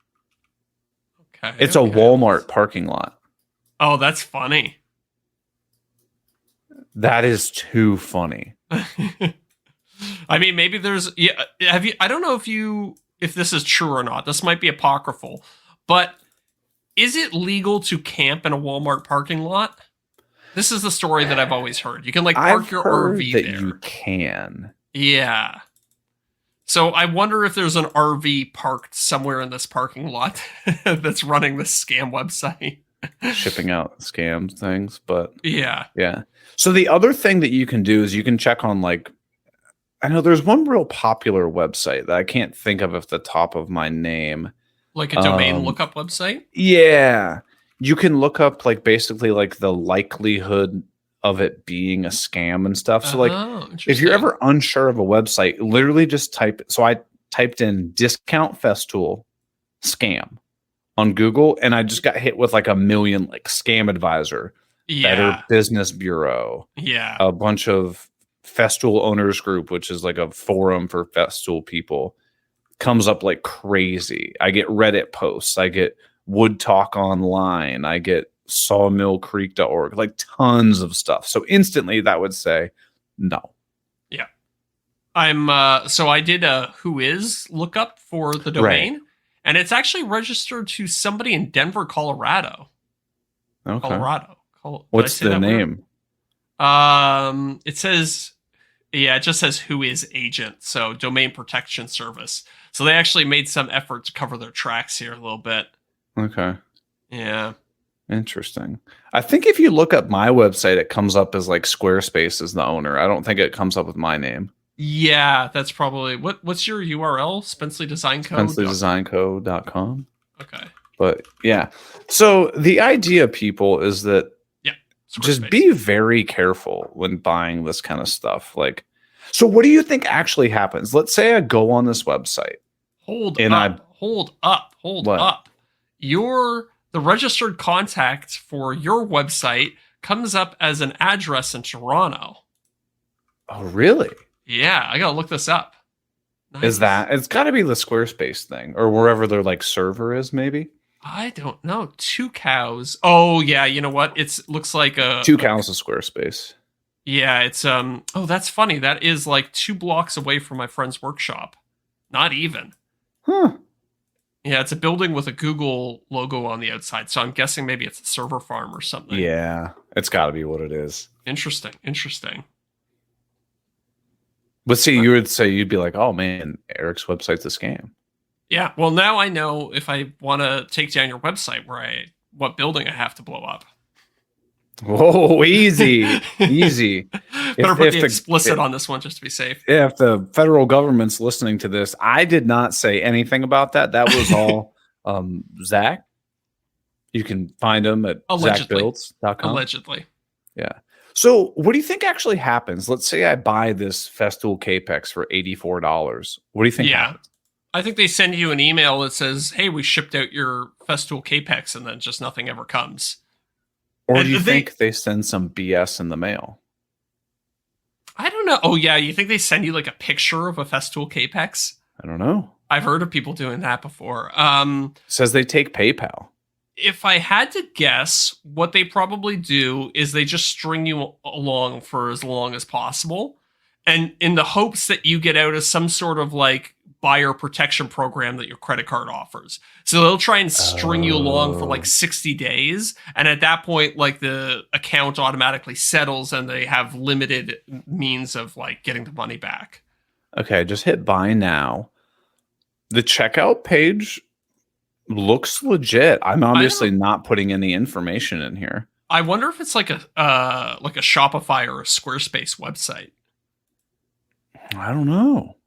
Okay. It's a Walmart parking lot. Oh, that's funny. That is too funny. I mean, maybe there's have you I don't know if this is true or not. This might be apocryphal. But is it legal to camp in a Walmart parking lot? This is the story that I've always heard. You can like park I've your heard RV that there. you can. Yeah. So I wonder if there's an RV parked somewhere in this parking lot that's running this scam website. Shipping out scam things, but Yeah. yeah. So the other thing that you can do is you can check on like, I know there's one real popular website that I can't think of at the top of my name. Like a domain lookup website? Yeah. You can look up like basically like the likelihood of it being a scam and stuff. So like if you're ever unsure of a website, literally just type. So I typed in discount festool scam on Google and I just got hit with like a million like Scam Advisor, Better Business Bureau, a bunch of Festool Owners Group, which is like a forum for Festool people, comes up like crazy. I get Reddit posts, I get Wood Talk Online, I get sawmillcreek.org, like tons of stuff. So instantly that would say no. Yeah. So I did a Whois lookup for the domain, right, and it's actually registered to somebody in Denver, Colorado. Okay. Colorado. What's the name? It says, it just says Whois agent. So domain protection service. So they actually made some effort to cover their tracks here a little bit. Okay. Yeah. Interesting. I think if you look up my website, it comes up as like Squarespace as the owner. I don't think it comes up with my name. Yeah, that's probably what's your URL? SpenceleyDesignCo.com. Okay. But yeah. So the idea, people, is that just be very careful when buying this kind of stuff. Like, so what do you think actually happens? Let's say I go on this website. Hold up. The registered contact for your website comes up as an address in Toronto. Oh, really? Yeah, I gotta look this up. Nice. Is that, it's got to be the Squarespace thing or wherever their like server is, maybe? I don't know. 2 Cows. Oh yeah, you know what? It looks like 2 Cows is Squarespace. Yeah, it's oh, that's funny. That is like 2 blocks away from my friend's workshop. Not even. Huh. Yeah, it's a building with a Google logo on the outside, so I'm guessing maybe it's a server farm or something. Yeah, it's got to be what it is. Interesting. But see, you would say, you'd be like, oh man, Eric's website's a scam. Yeah, well now I know if I want to take down your website what building I have to blow up. Whoa, easy. Easy. Better put the explicit on this one just to be safe. Yeah, if the federal government's listening to this, I did not say anything about that. That was all Zach. You can find him at zachbuilds.com. Allegedly. Yeah. So what do you think actually happens? Let's say I buy this Festool Capex for $84. What do you think happens? I think they send you an email that says, hey, we shipped out your Festool Capex, and then just nothing ever comes. Or do you think they send some BS in the mail? I don't know. Oh, yeah. You think they send you like a picture of a Festool Capex? I don't know. I've heard of people doing that before. Says they take PayPal. If I had to guess, what they probably do is they just string you along for as long as possible. And in the hopes that you get out of some sort of like buyer protection program that your credit card offers. So they'll try and string you along for like 60 days. And at that point, like the account automatically settles and they have limited means of like getting the money back. Okay, just hit buy now. The checkout page looks legit. I'm obviously not putting any information in here. I wonder if it's like a Shopify or a Squarespace website. I don't know.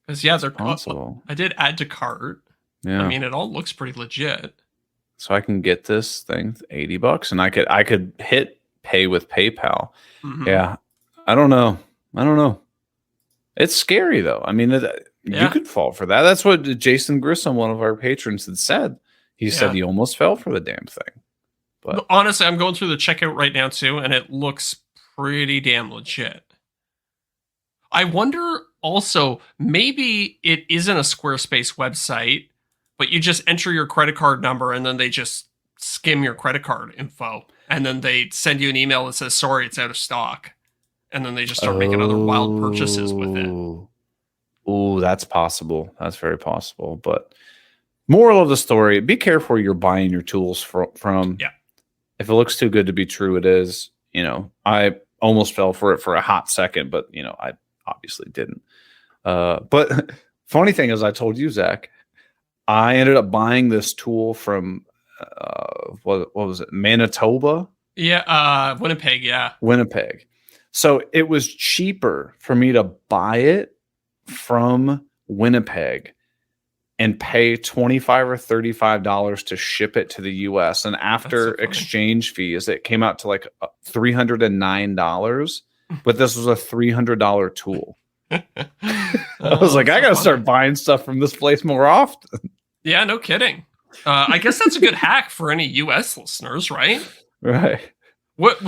Because they're possible. I did add to cart. Yeah. I mean, it all looks pretty legit. So I can get this thing $80, and I could hit pay with PayPal. Mm-hmm. Yeah, I don't know. It's scary though. I mean, you could fall for that. That's what Jason Grissom, one of our patrons, had said. He said he almost fell for the damn thing. But honestly, I'm going through the checkout right now too, and it looks pretty damn legit. I wonder also, maybe it isn't a Squarespace website, but you just enter your credit card number and then they just skim your credit card info. And then they send you an email that says, sorry, it's out of stock. and then they just start making other wild purchases with it. Oh, that's possible. That's very possible. But moral of the story: be careful where you're buying your tools from. Yeah. If it looks too good to be true, it is. I almost fell for it for a hot second, but I obviously didn't. But funny thing is, I told you, Zach, I ended up buying this tool from what was it, Manitoba? Yeah, Winnipeg. Yeah, Winnipeg. So it was cheaper for me to buy it from Winnipeg and pay $25 or $35 to ship it to the US. And after exchange fees, it came out to like $309. But this was a $300 tool. I was like, I got to start buying stuff from this place more often. Yeah, no kidding. I guess that's a good hack for any US listeners, right? Right.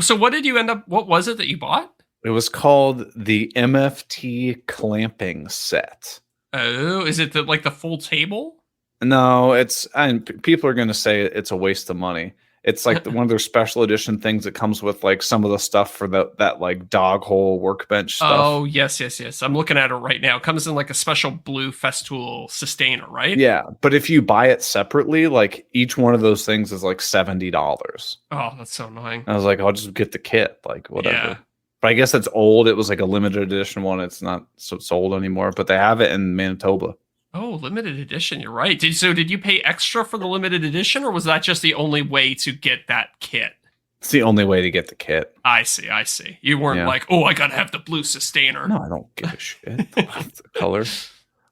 So what did you end up, what was it that you bought? It was called the MFT clamping set. Oh, is it like the full table? No, people are going to say it's a waste of money. It's like one of their special edition things that comes with like some of the stuff for that like dog hole workbench stuff. Oh, yes. I'm looking at it right now. It comes in like a special blue Festool sustainer, right? Yeah, but if you buy it separately, like each one of those things is like $70. Oh, that's so annoying. I was like, I'll just get the kit, like whatever. Yeah. But I guess it's old. It was like a limited edition one. It's not sold anymore, but they have it in Manitoba. Oh, limited edition. You're right. Did you pay extra for the limited edition, or was that just the only way to get that kit? It's the only way to get the kit. I see. You weren't like, oh, I gotta have the blue sustainer. No, I don't give a shit about the color.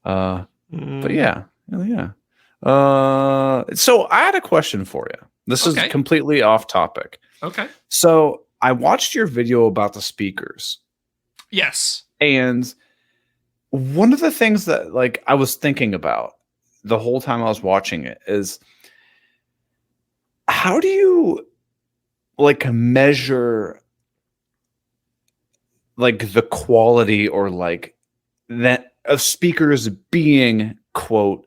But yeah. So I had a question for you. This is completely off topic. Okay. So I watched your video about the speakers. Yes. And one of the things that like I was thinking about the whole time I was watching it is, how do you like measure like the quality or like that of speakers being quote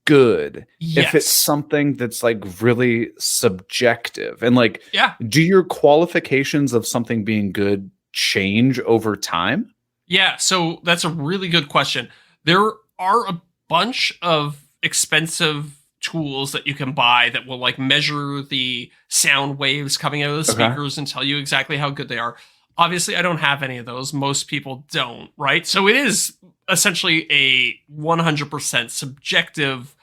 good, if it's something that's like really subjective? And like, do your qualifications of something being good change over time? Yeah, so that's a really good question. There are a bunch of expensive tools that you can buy that will like measure the sound waves coming out of the speakers and tell you exactly how good they are. Obviously, I don't have any of those. Most people don't, right? So it is essentially a 100% subjective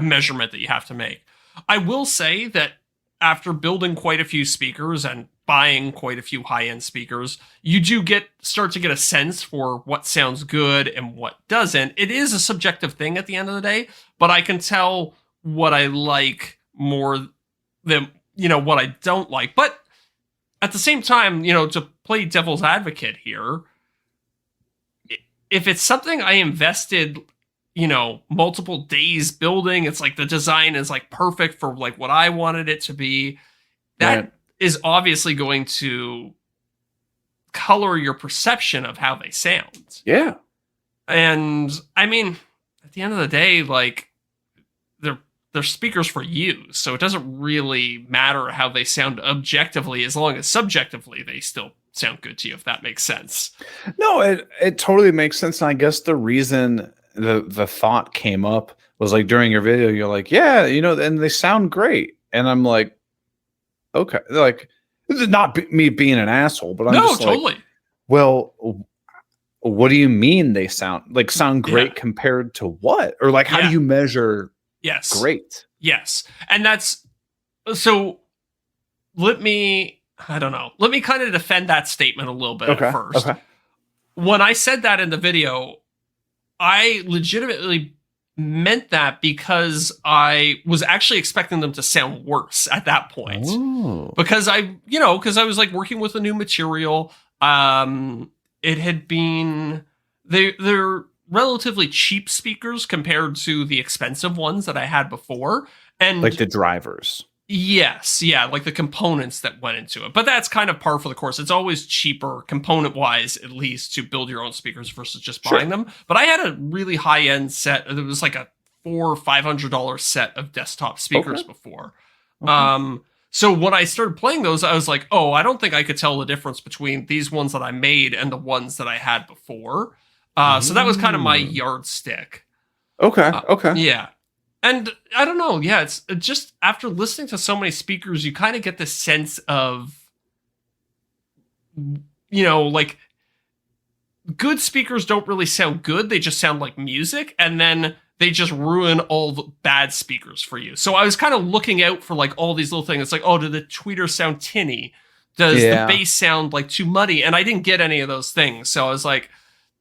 measurement that you have to make. I will say that after building quite a few speakers and buying quite a few high-end speakers, you do start to get a sense for what sounds good and what doesn't. It is a subjective thing at the end of the day, but I can tell what I like more than, what I don't like. But at the same time, to play devil's advocate here, if it's something I invested, multiple days building, it's like the design is like perfect for like what I wanted it to be, that is obviously going to color your perception of how they sound. Yeah. And I mean, at the end of the day, like they're speakers for you. So it doesn't really matter how they sound objectively, as long as subjectively they still sound good to you, if that makes sense. No, it totally makes sense. And I guess the reason the thought came up was like during your video, you're like, yeah, and they sound great. And I'm like, okay, like this is not me being an asshole, but I'm just totally. Like, well, what do you mean they sound great compared to what? Or like, how do you measure great? Yes. And that's, so let me kind of defend that statement a little bit at first. Okay. When I said that in the video, I legitimately meant that because I was actually expecting them to sound worse at that point. Ooh. Because I was like working with a new material. It had been, they're relatively cheap speakers compared to the expensive ones that I had before. And like the drivers. Yes. Yeah. Like the components that went into it. But that's kind of par for the course. It's always cheaper component wise, at least, to build your own speakers versus just buying them. But I had a really high end set. It was like a $400 or $500 set of desktop speakers before. So when I started playing those, I was like, oh, I don't think I could tell the difference between these ones that I made and the ones that I had before. So that was kind of my yardstick. Okay. Okay. Yeah. And I don't know. Yeah, it's just after listening to so many speakers, you kind of get this sense of, like good speakers don't really sound good. They just sound like music. And then they just ruin all the bad speakers for you. So I was kind of looking out for like all these little things. It's like, oh, do the tweeters sound tinny? Does the bass sound like too muddy? And I didn't get any of those things. So I was like,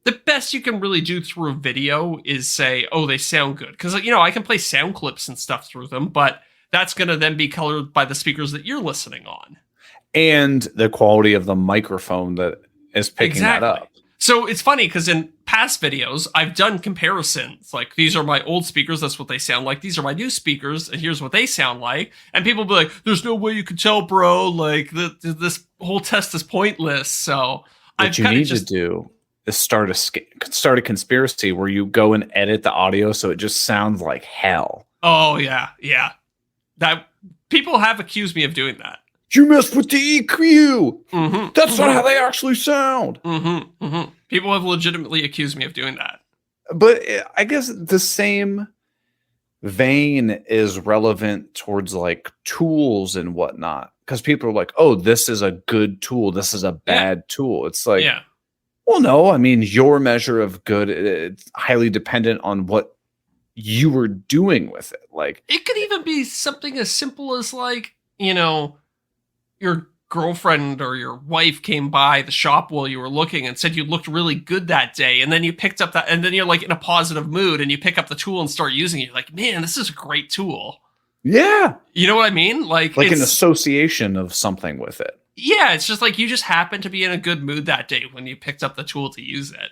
the best you can really do through a video is say, oh, they sound good. Because, I can play sound clips and stuff through them, but that's going to then be colored by the speakers that you're listening on. And the quality of the microphone that is picking that up. So it's funny because in past videos, I've done comparisons. Like, these are my old speakers. That's what they sound like. These are my new speakers. And here's what they sound like. And people be like, there's no way you could tell, bro. Like, this whole test is pointless. So what you need to do is start a conspiracy where you go and edit the audio so it just sounds like hell. Oh, yeah. Yeah. That people have accused me of doing that. You messed with the EQ. Mm-hmm. That's not how they actually sound. Mm-hmm. Mm-hmm. People have legitimately accused me of doing that. But I guess the same vein is relevant towards like tools and whatnot. Because people are like, oh, this is a good tool. This is a bad tool. It's like, well, no, I mean, your measure of good, it's highly dependent on what you were doing with it. Like, it could even be something as simple as like, your girlfriend or your wife came by the shop while you were looking and said you looked really good that day. And then you picked up that, and then you're like in a positive mood and you pick up the tool and start using it. You're like, man, this is a great tool. Yeah. You know what I mean? Like an association of something with it. Yeah. It's just like, you just happened to be in a good mood that day when you picked up the tool to use it.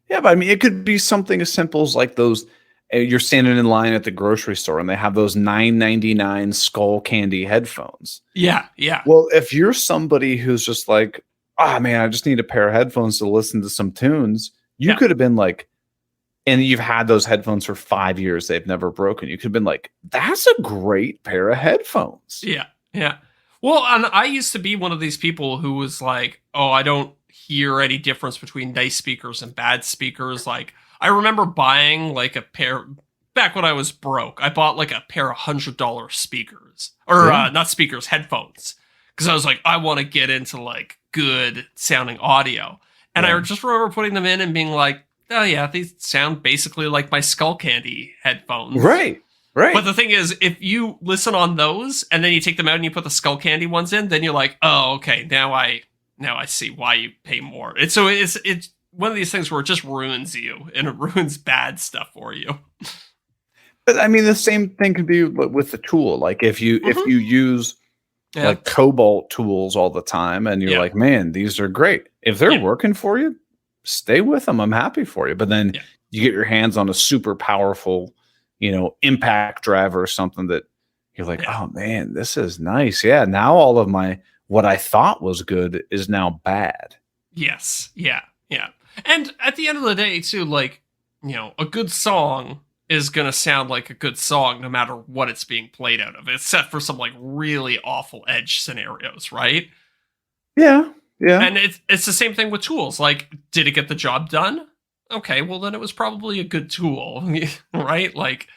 Yeah. But I mean, it could be something as simple as like those, you're standing in line at the grocery store and they have those $9.99 Skull Candy headphones. Yeah, yeah. Well, if you're somebody who's just like, man, I just need a pair of headphones to listen to some tunes, you could have been like, and you've had those headphones for 5 years, they've never broken. You could have been like, that's a great pair of headphones. Yeah, yeah. Well, and I used to be one of these people who was like, oh, I don't hear any difference between nice speakers and bad speakers. Like, I remember buying like a pair back when I was broke. I bought like a pair of $100 speakers or not speakers, headphones. Cause I was like, I want to get into like good sounding audio. And I just remember putting them in and being like, oh yeah, these sound basically like my Skull Candy headphones. Right. Right. But the thing is, if you listen on those and then you take them out and you put the Skull Candy ones in, then you're like, oh, okay, now I see why you pay more. It's one of these things where it just ruins you and it ruins bad stuff for you. But I mean, the same thing could be with the tool. Like if you use like Cobalt tools all the time and you're like, man, these are great. If they're working for you, stay with them. I'm happy for you. But then you get your hands on a super powerful, impact driver or something that you're like, oh man, this is nice. Yeah. Now all of what I thought was good is now bad. Yes. Yeah. Yeah. And at the end of the day, too, like, a good song is going to sound like a good song no matter what it's being played out of, except for some like really awful edge scenarios, right? Yeah. Yeah. And it's the same thing with tools. Like, did it get the job done? Okay, well, then it was probably a good tool, right? Like,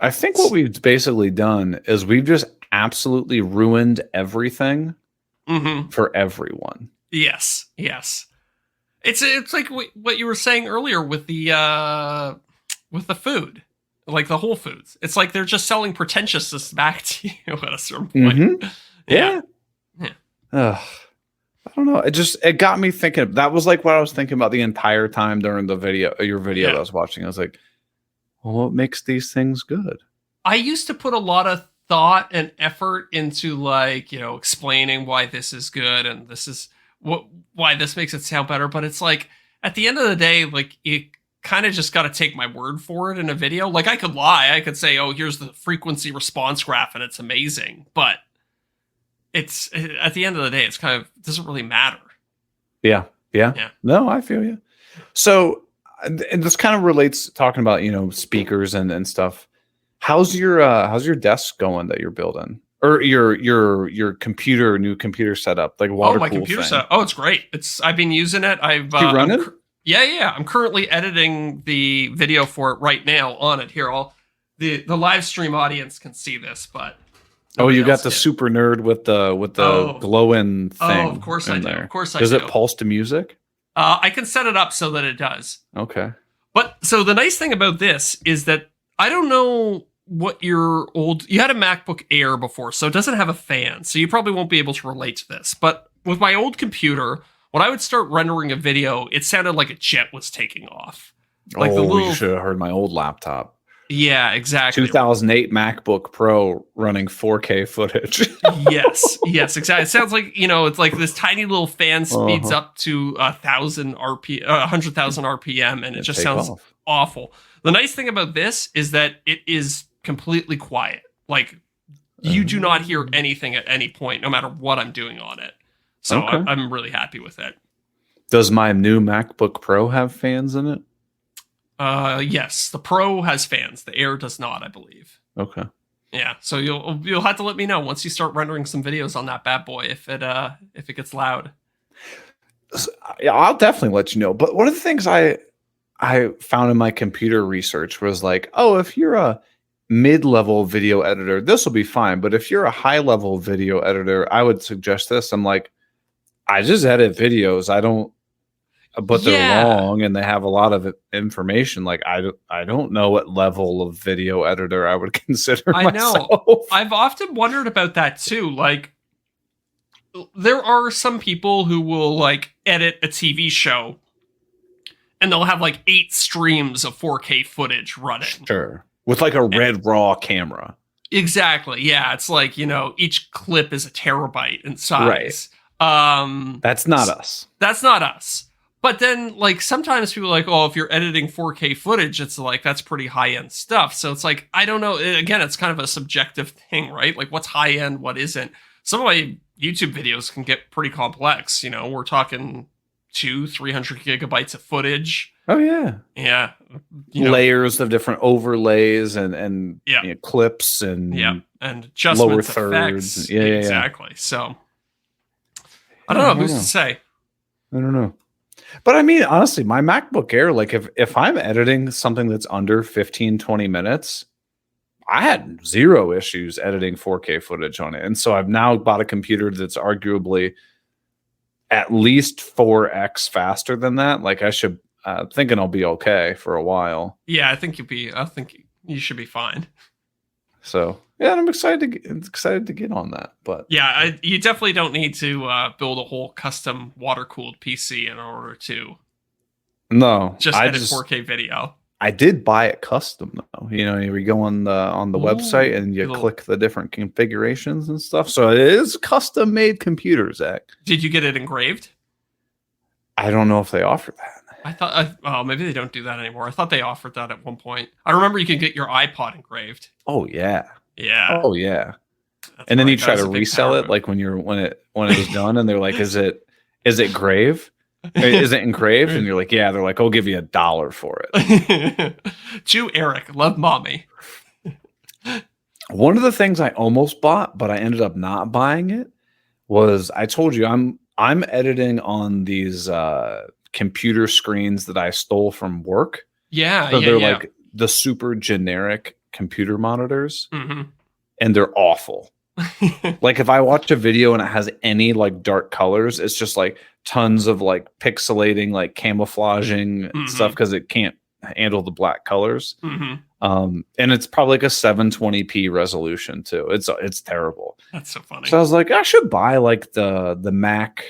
I think what we've basically done is we've just absolutely ruined everything for everyone. Yes. Yes. It's like what you were saying earlier with the food, like the Whole Foods. It's like they're just selling pretentiousness back to you at a certain point. Yeah. I don't know. It got me thinking. That was like what I was thinking about the entire time during your video that I was watching. I was like, well, what makes these things good? I used to put a lot of thought and effort into like, explaining why this is good and this is why this makes it sound better. But it's like, at the end of the day, like, you kind of just got to take my word for it in a video. Like, I could lie. I could say, oh, here's the frequency response graph and it's amazing. But it's, at the end of the day, it's kind of doesn't really matter. Yeah. No, I feel you. So, and this kind of relates talking about, speakers and stuff. How's your desk going that you're building? Or your computer, new computer setup, like water Oh, my cool computer thing. set. Oh, it's great. I've been using it. Do you run it? Yeah. I'm currently editing the video for it right now on it. Here, the live stream audience can see this, but Oh, you got else the can. super nerd with the Oh. glowing thing. Oh, of course I in do. there. Of course I Does do. it pulse to music? I can set it up so that it does. Okay. But so the nice thing about this is that I don't know what you had a MacBook Air before, so it doesn't have a fan, so you probably won't be able to relate to this. But with my old computer, when I would start rendering a video, it sounded like a jet was taking off. Like You should have heard my old laptop. Yeah, exactly. 2008 MacBook Pro running 4K footage. yes, exactly. It sounds like, it's like this tiny little fan speeds up to 100,000 RPM, and it just sounds awful. The nice thing about this is that it is completely quiet. Like, you do not hear anything at any point, no matter what I'm doing on it. So I'm really happy with it. Does my new MacBook Pro have fans in it? Yes, the Pro has fans. The Air does not, I believe. Okay. Yeah, so you'll have to let me know once you start rendering some videos on that bad boy if it gets loud. Yeah, I'll definitely let you know. But one of the things I found in my computer research was like, oh, if you're a mid-level video editor, this will be fine. But if you're a high-level video editor, I would suggest this. I'm like, I just edit videos. I don't. But they're long and they have a lot of information. Like I don't know what level of video editor I would consider myself. Know. I've often wondered about that too. Like, there are some people who will like edit a TV show and they'll have like 8 streams of 4K footage running. Sure. With like a red raw camera. Exactly. Yeah. It's like, each clip is a terabyte in size. Right. That's not us. That's not us. But then, like, sometimes people are like, oh, if you're editing 4K footage, it's like, that's pretty high-end stuff. So it's like, I don't know. Again, it's kind of a subjective thing, right? Like, what's high-end, what isn't? Some of my YouTube videos can get pretty complex. We're talking 200-300 gigabytes of footage. Oh, yeah. Yeah. Layers of different overlays and clips and and adjustments, lower effects. thirds. Yeah, exactly. So, I don't know. Who's to say? I don't know. But I mean, honestly, my MacBook Air, like if I'm editing something that's under 15-20 minutes, I had 0 issues editing 4K footage on it. And so I've now bought a computer that's arguably at least 4x faster than that. Like I should, thinking I'll be okay for a while. Yeah, I think you should be fine. So yeah, I'm excited to get on that. But yeah, you definitely don't need to build a whole custom water cooled PC in order to edit 4K video. I did buy it custom though. You go on the website and you click the different configurations and stuff. So it is custom made computer, Zach. Did you get it engraved? I don't know if they offer that. I thought, maybe they don't do that anymore. I thought they offered that at one point. I remember you could get your iPod engraved. Oh yeah. Yeah. Oh yeah. And then you try to resell it like when it was done and they're like, is it grave? Is it engraved? And you're like, yeah. They're like, I'll give you $1 for it. Chew Eric, love mommy. One of the things I almost bought, but I ended up not buying it, was I told you I'm editing on these computer screens that I stole from work. Yeah. So they're like the super generic computer monitors, and they're awful. Like if I watch a video and it has any like dark colors, it's just like tons of like pixelating, like camouflaging stuff because it can't handle the black colors. And it's probably like a 720p resolution too. It's terrible. That's so funny. So I was like, I should buy like the Mac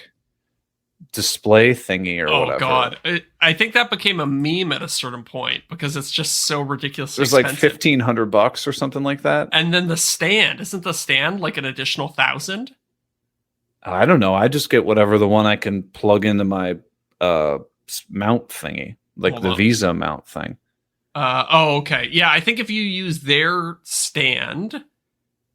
display thingy or whatever. Oh god, I think that became a meme at a certain point because it's just so ridiculously expensive. Like $1,500 or something like that. And then isn't the stand like an additional 1,000? I don't know. I just get whatever the one I can plug into my mount thingy, like the Visa mount thing. Okay. Yeah, I think if you use their stand,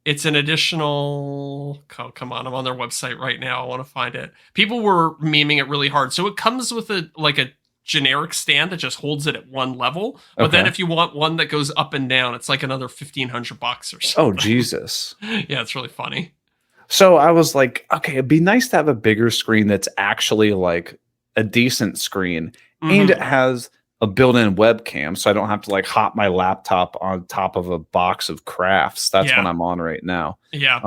it's an additional... Oh, come on, I'm on their website right now. I want to find it. People were memeing it really hard. So it comes with a generic stand that just holds it at one level. But then Okay. if you want one that goes up and down, it's like another $1,500 or something. Oh, Jesus. Yeah, it's really funny. So I was like, okay, it'd be nice to have a bigger screen that's actually like a decent screen, and it Mhm. has a built-in webcam, so I don't have to like hop my laptop on top of a box of crafts. That's Yeah. what I'm on right now. Yeah.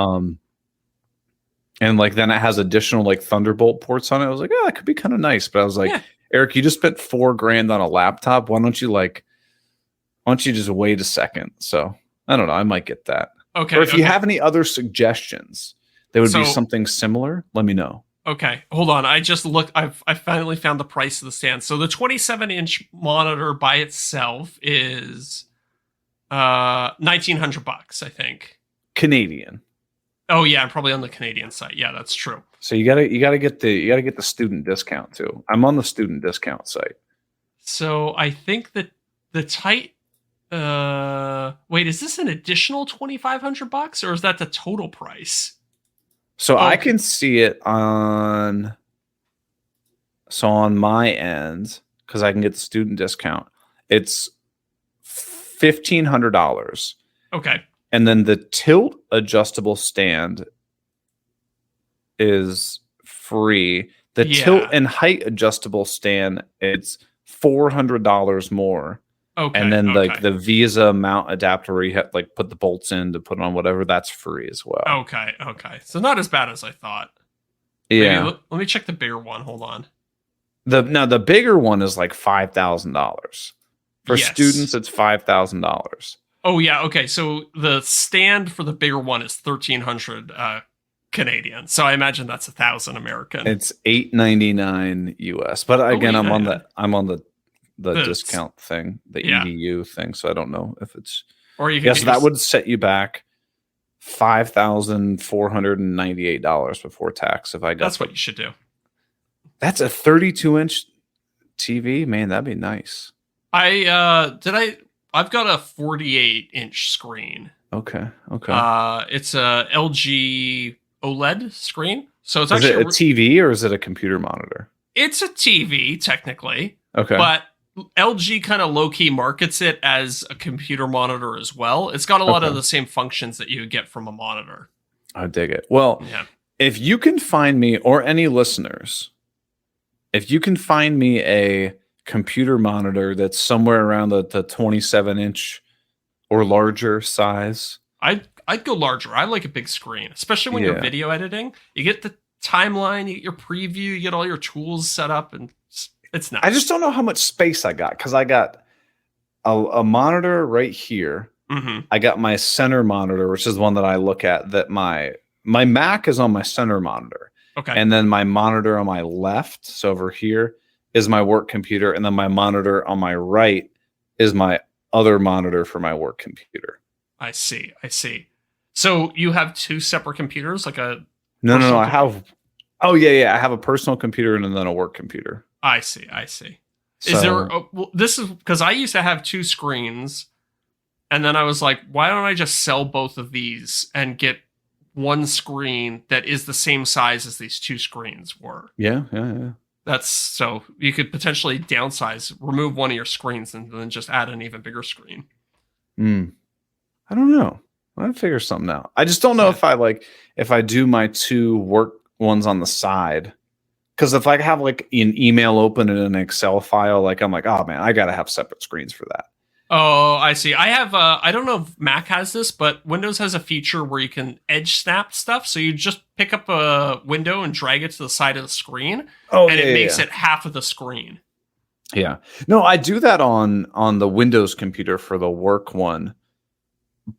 And like then it has additional like Thunderbolt ports on it. I was like, oh, that could be kind of nice. But I was like, Yeah. Eric, you just spent $4,000 on a laptop. Why don't you just wait a second? So I don't know. I might get that. Okay. Or if you okay. have any other suggestions that would be So- something similar, let me know. Okay, hold on. I just looked. I finally found the price of the stand. So the 27-inch monitor by itself is $1,900, I think. Canadian. Oh yeah, I'm probably on the Canadian site. Yeah, that's true. So you gotta get the student discount too. I'm on the student discount site. So I think that the tight. Wait, is this an additional $2,500 or is that the total price? So I Okay. can see it on my end because I can get the student discount. It's $1,500, Okay. and then the tilt adjustable stand is free. The Yeah. tilt and height adjustable stand, it's $400 more. Okay. And then okay. like the Visa mount adapter where you have like put the bolts in to put on whatever, that's free as well. Okay. Okay. So not as bad as I thought. Yeah. Maybe, let me check the bigger one. Hold on. The bigger one is like $5,000. For Yes. students, it's $5,000. Oh yeah, okay. So the stand for the bigger one is 1,300 Canadian. So I imagine that's 1,000 American. It's $899 US. But again, I'm on the That's- discount thing, the Yeah. EDU thing. So I don't know if it's Or you can yes, get that your- would set you back $5,498 before tax if I got That's what you should do. That's a 32-inch TV, man. That'd be nice. I've got a 48-inch screen. Okay. It's a LG OLED screen. So it's Is actually it a TV or is it a computer monitor? it's a TV technically, Okay. but LG kind of low-key markets it as a computer monitor as well. It's got a lot of Okay. the same functions that you would get from a monitor. I dig it. Well, Yeah. if you can find me or any listeners, if you can find me a computer monitor that's somewhere around the 27-inch or larger size, I'd go larger. I like a big screen, especially when you're Yeah. video editing. You get the timeline, you get your preview, you get all your tools set up, and it's nice. I just don't know how much space I got because I got a monitor right here. hmm I got my center monitor, which is the one that I look at. That my Mac is on my center monitor, Okay. and then my monitor on my left, so over here, is my work computer, and then my monitor on my right is my other monitor for my work computer. I see. So you have two separate computers, like a. No, Personal I have. Oh yeah. I have a personal computer and then a work computer. I see. So, Is there? Well, this is because I used to have two screens, and then I was like, why don't I just sell both of these and get one screen that is the same size as these two screens were? Yeah. That's so you could potentially downsize, remove one of your screens, and then just add an even bigger screen. I don't know. I'll figure something out. I just don't know Yeah. if I do my two work ones on the side. Because if I have like an email open in an Excel file, like I'm like, oh man, I gotta have separate screens for that. Oh, I see. I have. I don't know if Mac has this, but Windows has a feature where you can edge snap stuff. So you just pick up a window and drag it to the side of the screen, Oh, and it makes it half of the screen. Yeah. No, I do that on the Windows computer for the work one.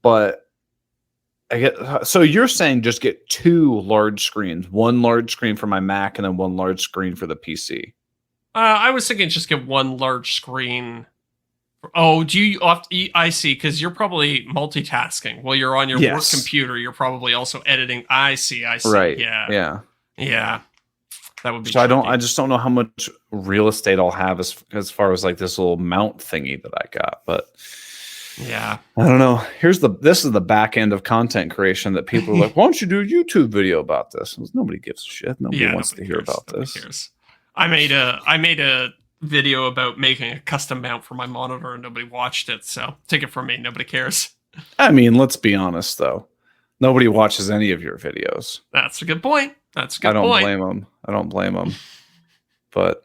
But I get so you're saying just get two large screens, one large screen for my Mac and then one large screen for the PC. I was thinking just get one large screen. Oh, do you I see, because you're probably multitasking. While you're on your Yes. work computer, you're probably also editing. I see. Right. Yeah. Yeah. That would be So tricky. I just don't know how much real estate I'll have as far as like this little mount thingy that I got. But Yeah. I don't know. This is the back end of content creation that people are like, why don't you do a YouTube video about this? Nobody gives a shit. Nobody wants to nobody hear cares. about Nobody this. cares. I made a video about making a custom mount for my monitor and nobody watched it. So take it from me. Nobody cares. I mean, let's be honest though. Nobody watches any of your videos. That's a good point. That's a good I don't point. blame them. I don't blame them. But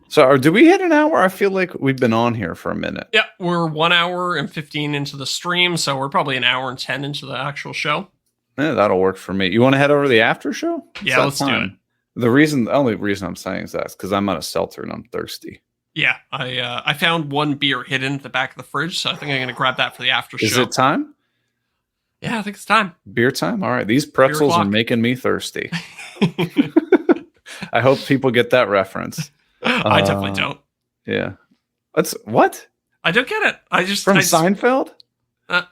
so, do we hit an hour? I feel like we've been on here for a minute. Yeah, we're 1 hour and 15 into the stream, so we're probably an hour and 10 into the actual show. Yeah, that'll work for me. You want to head over to the after show? Yeah, let's do it. The only reason I'm saying is that because I'm on a seltzer and I'm thirsty. Yeah, I found one beer hidden at the back of the fridge, so I think I'm going to grab that for the after show. Is it time? Yeah, I think it's time. Beer time? All right. These pretzels are making me thirsty. I hope people get that reference. I definitely don't. Yeah. What? I don't get it. From Seinfeld?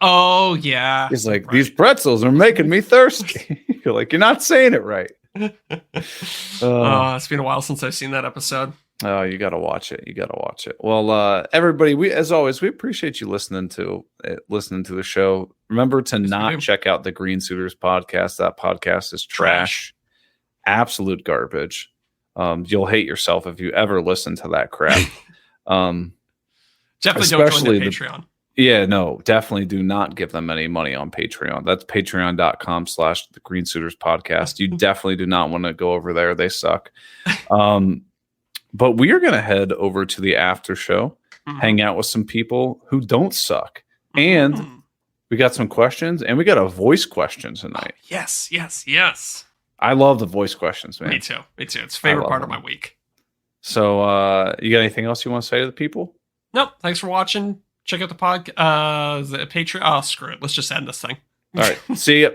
Oh, yeah. He's like, these pretzels are making me thirsty. You're like, you're not saying it right. It's been a while since I've seen that episode. Oh, you got to watch it. You got to watch it. Well, everybody, as always, we appreciate you listening to the show. Remember to not check out the Green Suiters podcast. That podcast is trash. Absolute garbage. You'll hate yourself if you ever listen to that crap. Definitely don't join the Patreon. Yeah, no, definitely do not give them any money on Patreon. That's patreon.com/the Green Suiters podcast. You definitely do not want to go over there. They suck. But we are going to head over to the after show, hang out with some people who don't suck. And we got some questions, and we got a voice question tonight. Oh, yes. I love the voice questions, man. Me too. It's a favorite part of my week. So you got anything else you want to say to the people? Nope. Thanks for watching. Check out the Patreon. Oh, screw it. Let's just end this thing. All right. See ya.